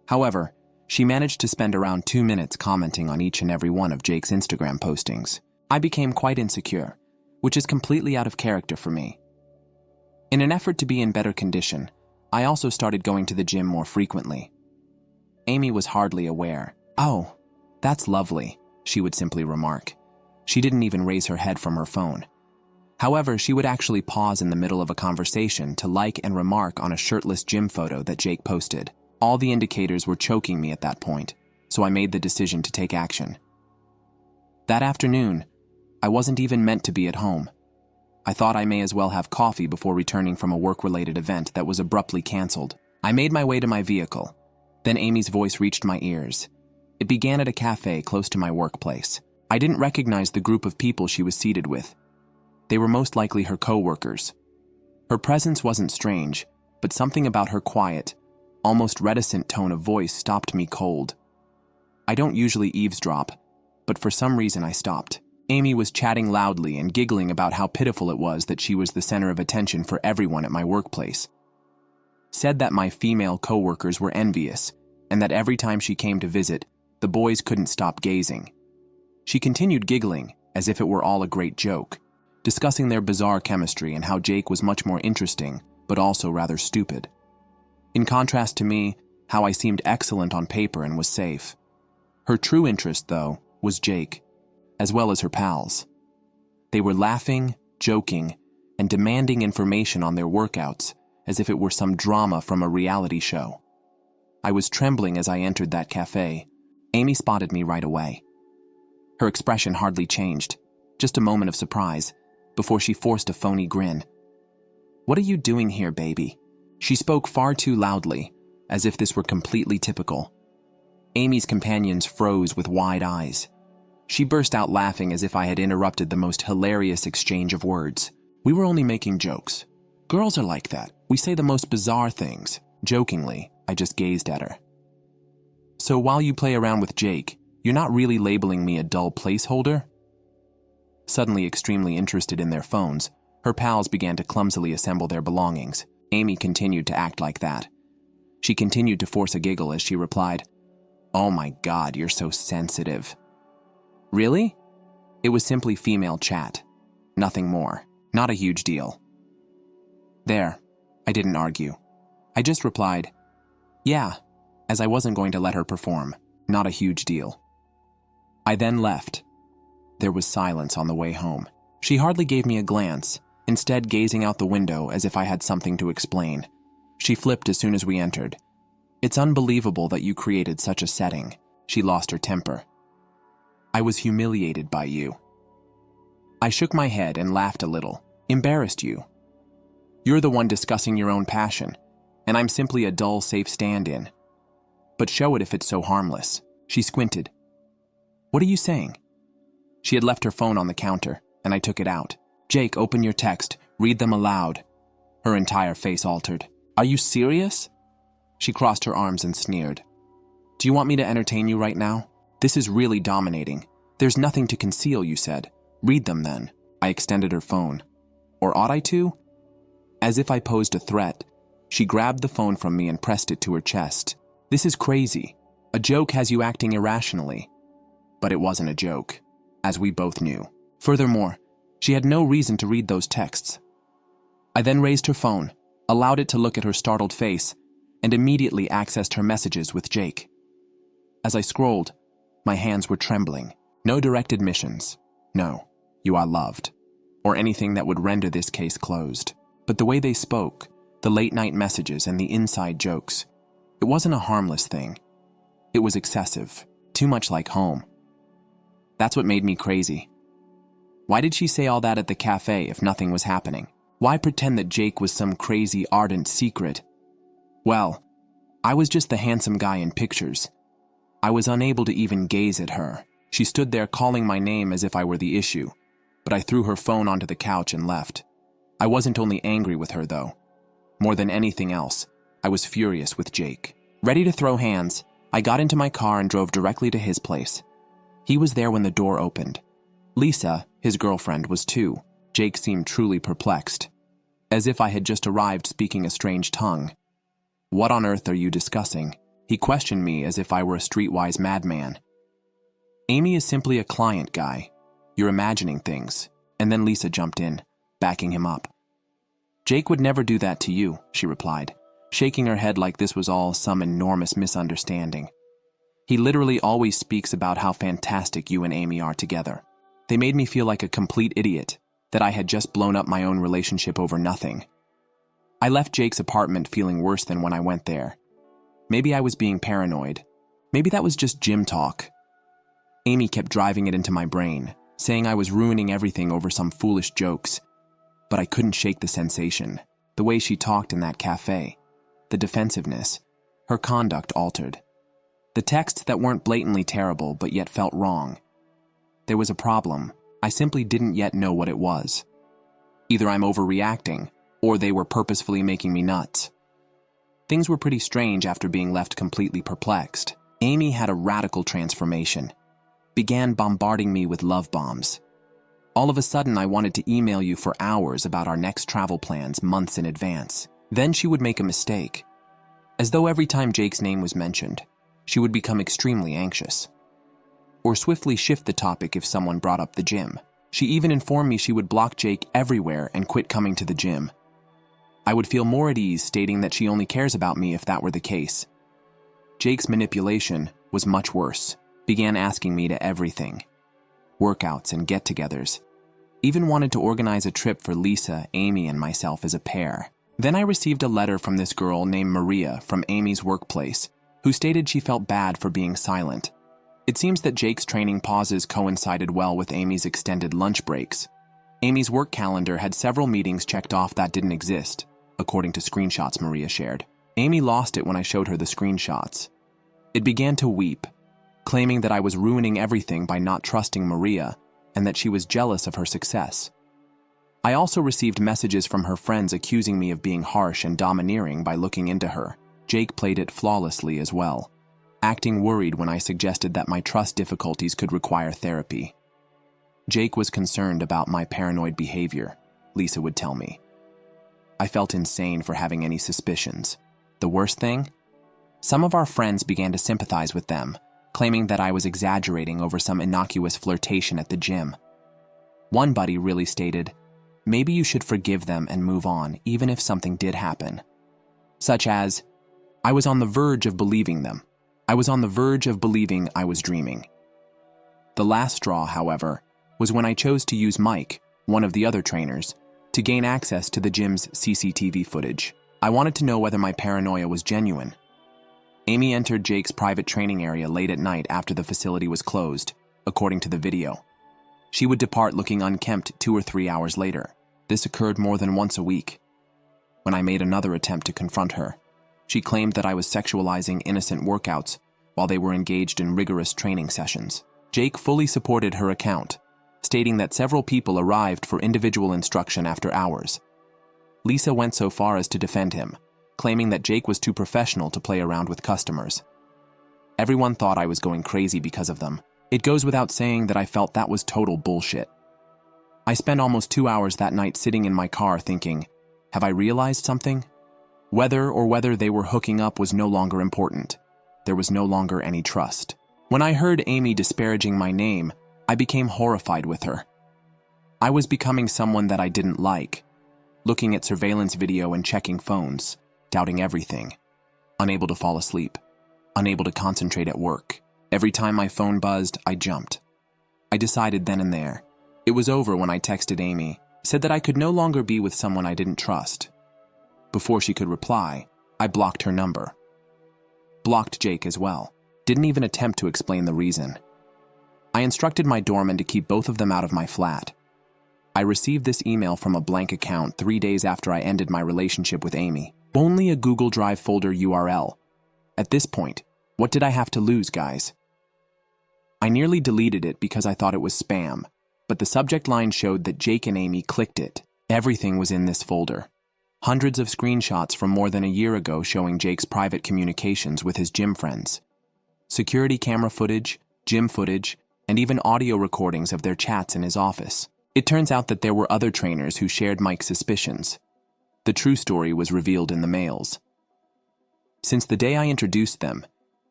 However, she managed to spend around 2 minutes commenting on each and every one of Jake's Instagram postings. I became quite insecure, which is completely out of character for me. In an effort to be in better condition, I also started going to the gym more frequently. Amy was hardly aware. "Oh, that's lovely," she would simply remark. She didn't even raise her head from her phone. However, she would actually pause in the middle of a conversation to like and remark on a shirtless gym photo that Jake posted. All the indicators were choking me at that point, so I made the decision to take action. That afternoon, I wasn't even meant to be at home. I thought I may as well have coffee before returning from a work-related event that was abruptly canceled. I made my way to my vehicle. Then Amy's voice reached my ears. It began at a cafe close to my workplace. I didn't recognize the group of people she was seated with. They were most likely her co-workers. Her presence wasn't strange, but something about her quiet, almost reticent tone of voice stopped me cold. I don't usually eavesdrop, but for some reason I stopped. Amy was chatting loudly and giggling about how pitiful it was that she was the center of attention for everyone at my workplace. Said that my female co-workers were envious, and that every time she came to visit, the boys couldn't stop gazing. She continued giggling, as if it were all a great joke, discussing their bizarre chemistry and how Jake was much more interesting, but also rather stupid. In contrast to me, how I seemed excellent on paper and was safe. Her true interest, though, was Jake, as well as her pals. They were laughing, joking, and demanding information on their workouts, as if it were some drama from a reality show. I was trembling as I entered that cafe. Amy spotted me right away. Her expression hardly changed, just a moment of surprise, before she forced a phony grin. "What are you doing here, baby?" She spoke far too loudly, as if this were completely typical. Amy's companions froze with wide eyes. She burst out laughing as if I had interrupted the most hilarious exchange of words. "We were only making jokes. Girls are like that. We say the most bizarre things." Jokingly, I just gazed at her. "So while you play around with Jake, you're not really labeling me a dull placeholder?" Suddenly extremely interested in their phones, her pals began to clumsily assemble their belongings. Amy continued to act like that. She continued to force a giggle as she replied, "Oh my God, you're so sensitive." "Really?" It was simply female chat. Nothing more. Not a huge deal. There. I didn't argue. I just replied, "Yeah," as I wasn't going to let her perform. Not a huge deal. I then left. There was silence on the way home. She hardly gave me a glance, instead gazing out the window as if I had something to explain. She flipped as soon as we entered. "It's unbelievable that you created such a setting." She lost her temper. "I was humiliated by you." I shook my head and laughed a little. "Embarrassed you? You're the one discussing your own passion, and I'm simply a dull, safe stand-in. But show it if it's so harmless." She squinted. "What are you saying?" She had left her phone on the counter, and I took it out. "Jake, open your text. Read them aloud." Her entire face altered. "Are you serious?" She crossed her arms and sneered. "Do you want me to entertain you right now? This is really dominating. There's nothing to conceal, you said. Read them then." I extended her phone. "Or ought I to?" As if I posed a threat, she grabbed the phone from me and pressed it to her chest. "This is crazy. A joke has you acting irrationally." But it wasn't a joke, as we both knew. Furthermore, she had no reason to read those texts. I then raised her phone, allowed it to look at her startled face, and immediately accessed her messages with Jake. As I scrolled, my hands were trembling. No direct admissions. No, "You are loved," or anything that would render this case closed. But the way they spoke, the late-night messages and the inside jokes, it wasn't a harmless thing. It was excessive, too much like home. That's what made me crazy. Why did she say all that at the cafe if nothing was happening? Why pretend that Jake was some crazy, ardent secret? Well, I was just the handsome guy in pictures. I was unable to even gaze at her. She stood there calling my name as if I were the issue, but I threw her phone onto the couch and left. I wasn't only angry with her, though. More than anything else, I was furious with Jake. Ready to throw hands, I got into my car and drove directly to his place. He was there when the door opened. Lisa, his girlfriend, was too. Jake seemed truly perplexed, as if I had just arrived speaking a strange tongue. "What on earth are you discussing?" He questioned me as if I were a streetwise madman. "Amy is simply a client, guy. You're imagining things." And then Lisa jumped in, backing him up. "Jake would never do that to you," she replied, shaking her head like this was all some enormous misunderstanding. "He literally always speaks about how fantastic you and Amy are together." They made me feel like a complete idiot, that I had just blown up my own relationship over nothing. I left Jake's apartment feeling worse than when I went there. Maybe I was being paranoid. Maybe that was just gym talk. Amy kept driving it into my brain, saying I was ruining everything over some foolish jokes. But I couldn't shake the sensation, the way she talked in that cafe, the defensiveness, her conduct altered. The texts that weren't blatantly terrible but yet felt wrong. There was a problem. I simply didn't yet know what it was. Either I'm overreacting, or they were purposefully making me nuts. Things were pretty strange after being left completely perplexed. Amy had a radical transformation, began bombarding me with love bombs. All of a sudden, I wanted to email you for hours about our next travel plans months in advance. Then she would make a mistake. As though every time Jake's name was mentioned, she would become extremely anxious. Or swiftly shift the topic if someone brought up the gym. She even informed me she would block Jake everywhere and quit coming to the gym. I would feel more at ease stating that she only cares about me if that were the case. Jake's manipulation was much worse. Began asking me to everything. Workouts and get-togethers. Even wanted to organize a trip for Lisa, Amy, and myself as a pair. Then I received a letter from this girl named Maria from Amy's workplace, who stated she felt bad for being silent. It seems that Jake's training pauses coincided well with Amy's extended lunch breaks. Amy's work calendar had several meetings checked off that didn't exist, according to screenshots Maria shared. Amy lost it when I showed her the screenshots. It began to weep, claiming that I was ruining everything by not trusting Maria and that she was jealous of her success. I also received messages from her friends accusing me of being harsh and domineering by looking into her. Jake played it flawlessly as well, acting worried when I suggested that my trust difficulties could require therapy. Jake was concerned about my paranoid behavior, Lisa would tell me. I felt insane for having any suspicions. The worst thing? Some of our friends began to sympathize with them, claiming that I was exaggerating over some innocuous flirtation at the gym. One buddy really stated, maybe you should forgive them and move on even if something did happen. Such as, I was on the verge of believing them. I was on the verge of believing I was dreaming. The last straw, however, was when I chose to use Mike, one of the other trainers, to gain access to the gym's CCTV footage. I wanted to know whether my paranoia was genuine. Amy entered Jake's private training area late at night after the facility was closed, according to the video. She would depart looking unkempt 2 or 3 hours later. This occurred more than once a week. When I made another attempt to confront her, she claimed that I was sexualizing innocent workouts while they were engaged in rigorous training sessions. Jake fully supported her account, stating that several people arrived for individual instruction after hours. Lisa went so far as to defend him, claiming that Jake was too professional to play around with customers. Everyone thought I was going crazy because of them. It goes without saying that I felt that was total bullshit. I spent almost 2 hours that night sitting in my car thinking, have I realized something? Whether they were hooking up was no longer important. There was no longer any trust. When I heard Amy disparaging my name, I became horrified with her. I was becoming someone that I didn't like, looking at surveillance video and checking phones, doubting everything, unable to fall asleep, unable to concentrate at work. Every time my phone buzzed, I jumped. I decided then and there. It was over when I texted Amy, said that I could no longer be with someone I didn't trust. Before she could reply, I blocked her number. Blocked Jake as well. Didn't even attempt to explain the reason. I instructed my doorman to keep both of them out of my flat. I received this email from a blank account 3 days after I ended my relationship with Amy. Only a Google Drive folder URL. At this point, what did I have to lose, guys? I nearly deleted it because I thought it was spam, but the subject line showed that Jake and Amy clicked it. Everything was in this folder. Hundreds of screenshots from more than a year ago showing Jake's private communications with his gym friends. Security camera footage, gym footage, and even audio recordings of their chats in his office. It turns out that there were other trainers who shared Mike's suspicions. The true story was revealed in the mails. Since the day I introduced them,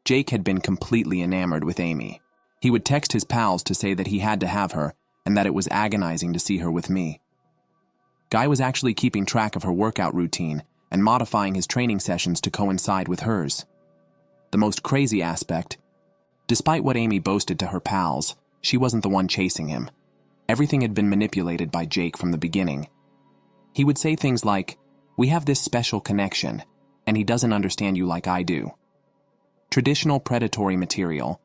Jake had been completely enamored with Amy. He would text his pals to say that he had to have her and that it was agonizing to see her with me. Guy was actually keeping track of her workout routine and modifying his training sessions to coincide with hers. The most crazy aspect, despite what Amy boasted to her pals, she wasn't the one chasing him. Everything had been manipulated by Jake from the beginning. He would say things like, "We have this special connection, and he doesn't understand you like I do." Traditional predatory material.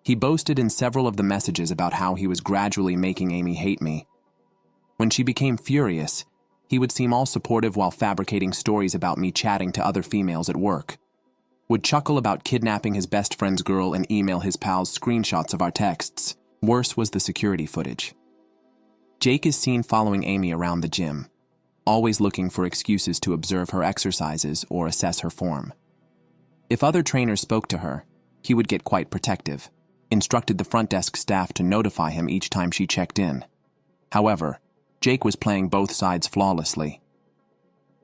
He boasted in several of the messages about how he was gradually making Amy hate me. When she became furious, he would seem all supportive while fabricating stories about me chatting to other females at work. Would chuckle about kidnapping his best friend's girl and email his pals screenshots of our texts. Worse was the security footage. Jake is seen following Amy around the gym, always looking for excuses to observe her exercises or assess her form. If other trainers spoke to her, he would get quite protective, instructed the front desk staff to notify him each time she checked in. However, Jake was playing both sides flawlessly.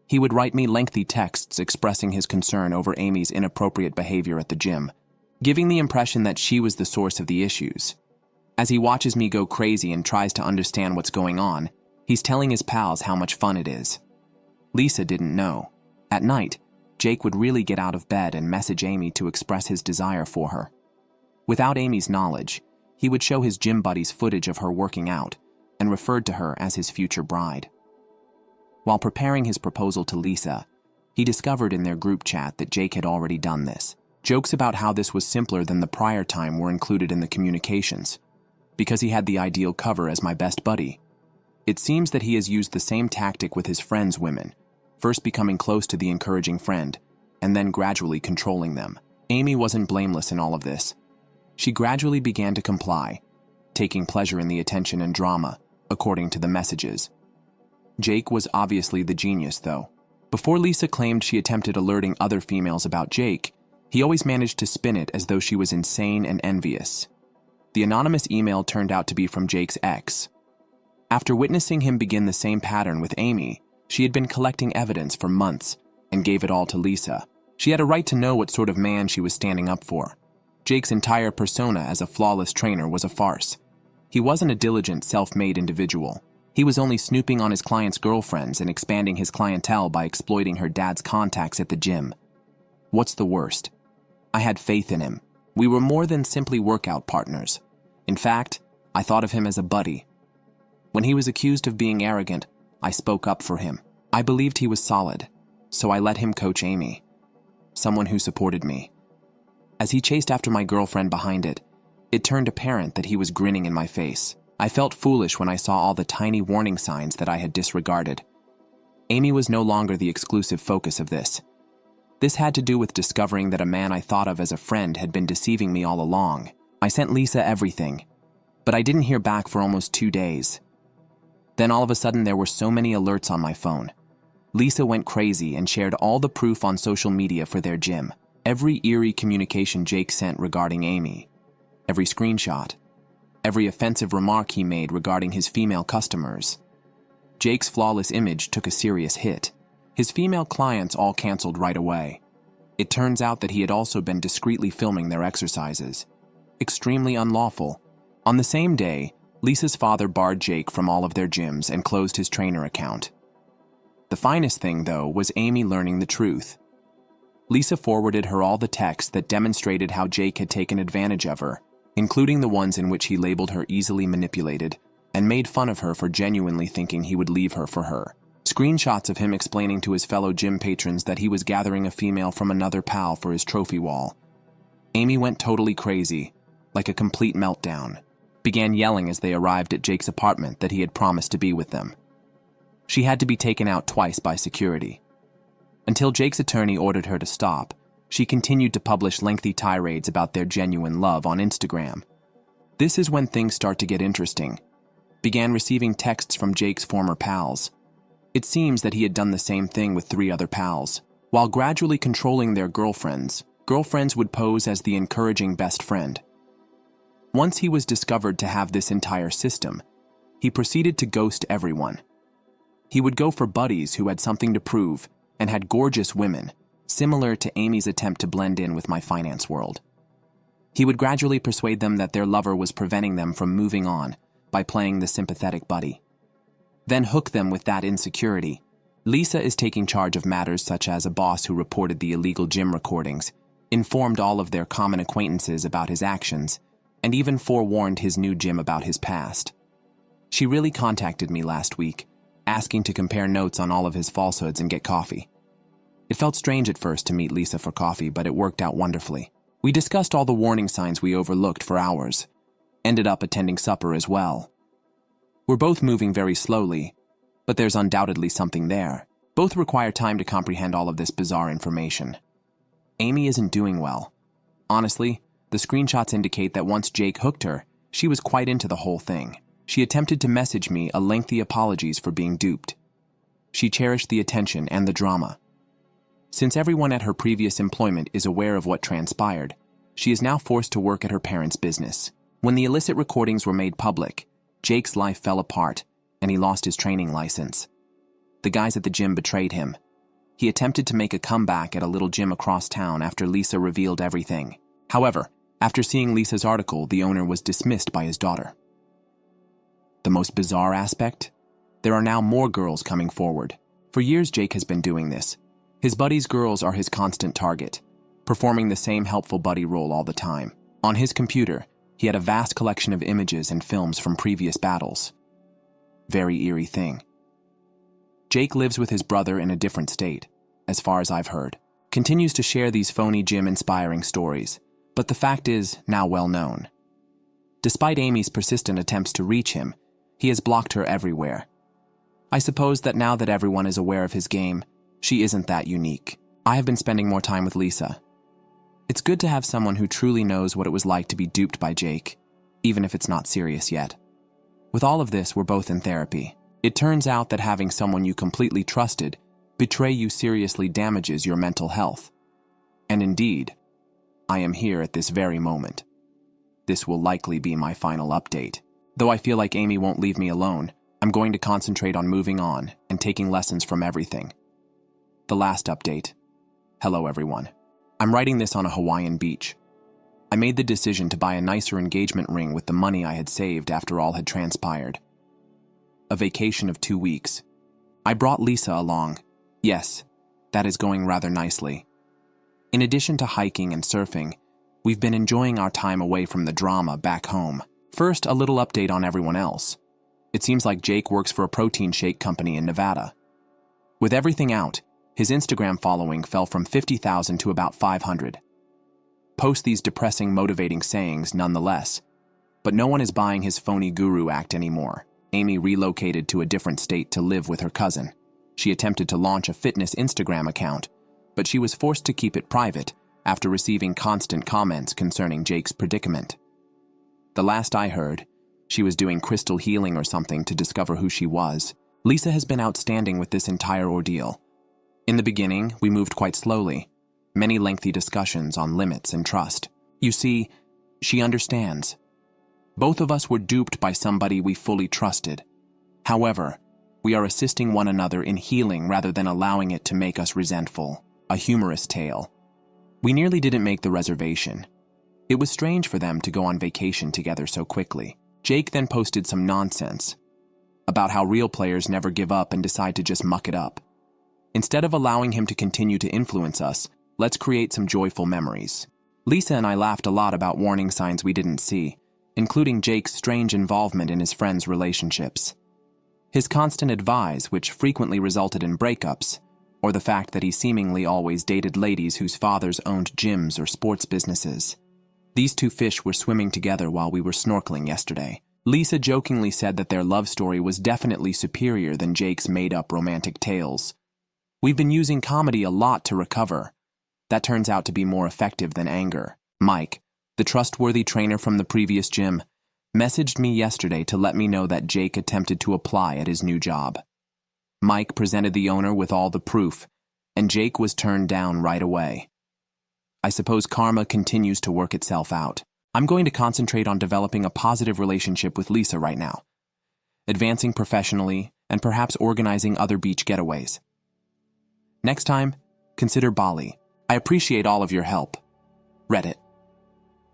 He would write me lengthy texts expressing his concern over Amy's inappropriate behavior at the gym, giving the impression that she was the source of the issues. As he watches me go crazy and tries to understand what's going on, he's telling his pals how much fun it is. Lisa didn't know. At night, Jake would really get out of bed and message Amy to express his desire for her. Without Amy's knowledge, he would show his gym buddies footage of her working out and referred to her as his future bride. While preparing his proposal to Lisa, he discovered in their group chat that Jake had already done this. Jokes about how this was simpler than the prior time were included in the communications, because he had the ideal cover as my best buddy. It seems that he has used the same tactic with his friends' women, first becoming close to the encouraging friend, and then gradually controlling them. Amy wasn't blameless in all of this. She gradually began to comply, taking pleasure in the attention and drama, according to the messages. Jake was obviously the genius, though. Before Lisa claimed she attempted alerting other females about Jake, he always managed to spin it as though she was insane and envious. The anonymous email turned out to be from Jake's ex. After witnessing him begin the same pattern with Amy, she had been collecting evidence for months and gave it all to Lisa. She had a right to know what sort of man she was standing up for. Jake's entire persona as a flawless trainer was a farce. He wasn't a diligent, self-made individual. He was only snooping on his clients' girlfriends and expanding his clientele by exploiting her dad's contacts at the gym. What's the worst? I had faith in him. We were more than simply workout partners. In fact, I thought of him as a buddy. When he was accused of being arrogant, I spoke up for him. I believed he was solid, so I let him coach Amy, someone who supported me. As he chased after my girlfriend behind it, it turned apparent that he was grinning in my face. I felt foolish when I saw all the tiny warning signs that I had disregarded. Amy was no longer the exclusive focus of this. This had to do with discovering that a man I thought of as a friend had been deceiving me all along. I sent Lisa everything, but I didn't hear back for almost 2 days. Then all of a sudden there were so many alerts on my phone. Lisa went crazy and shared all the proof on social media for their gym. Every eerie communication Jake sent regarding Amy. Every screenshot. Every offensive remark he made regarding his female customers. Jake's flawless image took a serious hit. His female clients all canceled right away. It turns out that he had also been discreetly filming their exercises. Extremely unlawful. On the same day, Lisa's father barred Jake from all of their gyms and closed his trainer account. The finest thing, though, was Amy learning the truth. Lisa forwarded her all the texts that demonstrated how Jake had taken advantage of her, including the ones in which he labeled her easily manipulated and made fun of her for genuinely thinking he would leave her for her. Screenshots of him explaining to his fellow gym patrons that he was gathering a female from another pal for his trophy wall. Amy went totally crazy, like a complete meltdown, began yelling as they arrived at Jake's apartment that he had promised to be with them. She had to be taken out twice by security. Until Jake's attorney ordered her to stop, she continued to publish lengthy tirades about their genuine love on Instagram. This is when things start to get interesting. Began receiving texts from Jake's former pals. It seems that he had done the same thing with 3 other pals. While gradually controlling their girlfriends, girlfriends would pose as the encouraging best friend. Once he was discovered to have this entire system, he proceeded to ghost everyone. He would go for buddies who had something to prove and had gorgeous women, similar to Amy's attempt to blend in with my finance world. He would gradually persuade them that their lover was preventing them from moving on by playing the sympathetic buddy. Then hook them with that insecurity. Lisa is taking charge of matters such as a boss who reported the illegal gym recordings, informed all of their common acquaintances about his actions, and even forewarned his new gym about his past. She really contacted me last week, asking to compare notes on all of his falsehoods and get coffee. It felt strange at first to meet Lisa for coffee, but it worked out wonderfully. We discussed all the warning signs we overlooked for hours. Ended up attending supper as well. We're both moving very slowly, but there's undoubtedly something there. Both require time to comprehend all of this bizarre information. Amy isn't doing well. Honestly, the screenshots indicate that once Jake hooked her, she was quite into the whole thing. She attempted to message me a lengthy apologies for being duped. She cherished the attention and the drama. Since everyone at her previous employment is aware of what transpired, she is now forced to work at her parents' business. When the illicit recordings were made public, Jake's life fell apart, and he lost his training license. The guys at the gym betrayed him. He attempted to make a comeback at a little gym across town after Lisa revealed everything. However, after seeing Lisa's article, the owner was dismissed by his daughter. The most bizarre aspect? There are now more girls coming forward. For years, Jake has been doing this. His buddies' girls are his constant target, performing the same helpful buddy role all the time. On his computer, he had a vast collection of images and films from previous battles. Very eerie thing. Jake lives with his brother in a different state, as far as I've heard. Continues to share these phony gym-inspiring stories, but the fact is now well known. Despite Amy's persistent attempts to reach him, he has blocked her everywhere. I suppose that now that everyone is aware of his game, she isn't that unique. I have been spending more time with Lisa. It's good to have someone who truly knows what it was like to be duped by Jake, even if it's not serious yet. With all of this, we're both in therapy. It turns out that having someone you completely trusted betray you seriously damages your mental health. And indeed, I am here at this very moment. This will likely be my final update. Though I feel like Amy won't leave me alone, I'm going to concentrate on moving on and taking lessons from everything. The last update. Hello everyone. I'm writing this on a Hawaiian beach. I made the decision to buy a nicer engagement ring with the money I had saved after all had transpired. A vacation of 2 weeks. I brought Lisa along. Yes, that is going rather nicely. In addition to hiking and surfing, we've been enjoying our time away from the drama back home. First, a little update on everyone else. It seems like Jake works for a protein shake company in Nevada. With everything out, his Instagram following fell from 50,000 to about 500. Post these depressing, motivating sayings nonetheless. But no one is buying his phony guru act anymore. Amy relocated to a different state to live with her cousin. She attempted to launch a fitness Instagram account, but she was forced to keep it private after receiving constant comments concerning Jake's predicament. The last I heard, she was doing crystal healing or something to discover who she was. Lisa has been outstanding with this entire ordeal. In the beginning, we moved quite slowly. Many lengthy discussions on limits and trust. You see, she understands. Both of us were duped by somebody we fully trusted. However, we are assisting one another in healing rather than allowing it to make us resentful. A humorous tale. We nearly didn't make the reservation. It was strange for them to go on vacation together so quickly. Jake then posted some nonsense about how real players never give up and decide to just muck it up. Instead of allowing him to continue to influence us, let's create some joyful memories. Lisa and I laughed a lot about warning signs we didn't see, including Jake's strange involvement in his friends' relationships. His constant advice, which frequently resulted in breakups, or the fact that he seemingly always dated ladies whose fathers owned gyms or sports businesses. These two fish were swimming together while we were snorkeling yesterday. Lisa jokingly said that their love story was definitely superior than Jake's made-up romantic tales. We've been using comedy a lot to recover. That turns out to be more effective than anger. Mike, the trustworthy trainer from the previous gym, messaged me yesterday to let me know that Jake attempted to apply at his new job. Mike presented the owner with all the proof, and Jake was turned down right away. I suppose karma continues to work itself out. I'm going to concentrate on developing a positive relationship with Lisa right now, advancing professionally, and perhaps organizing other beach getaways. Next time, consider Bali. I appreciate all of your help. Reddit.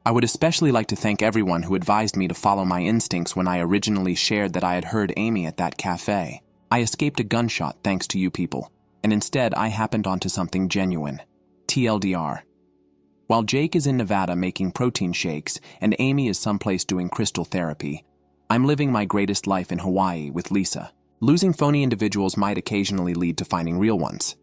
I would especially like to thank everyone who advised me to follow my instincts when I originally shared that I had heard Amy at that cafe. I escaped a gunshot thanks to you people, and instead I happened onto something genuine. TLDR. While Jake is in Nevada making protein shakes and Amy is someplace doing crystal therapy, I'm living my greatest life in Hawaii with Lisa. Losing phony individuals might occasionally lead to finding real ones.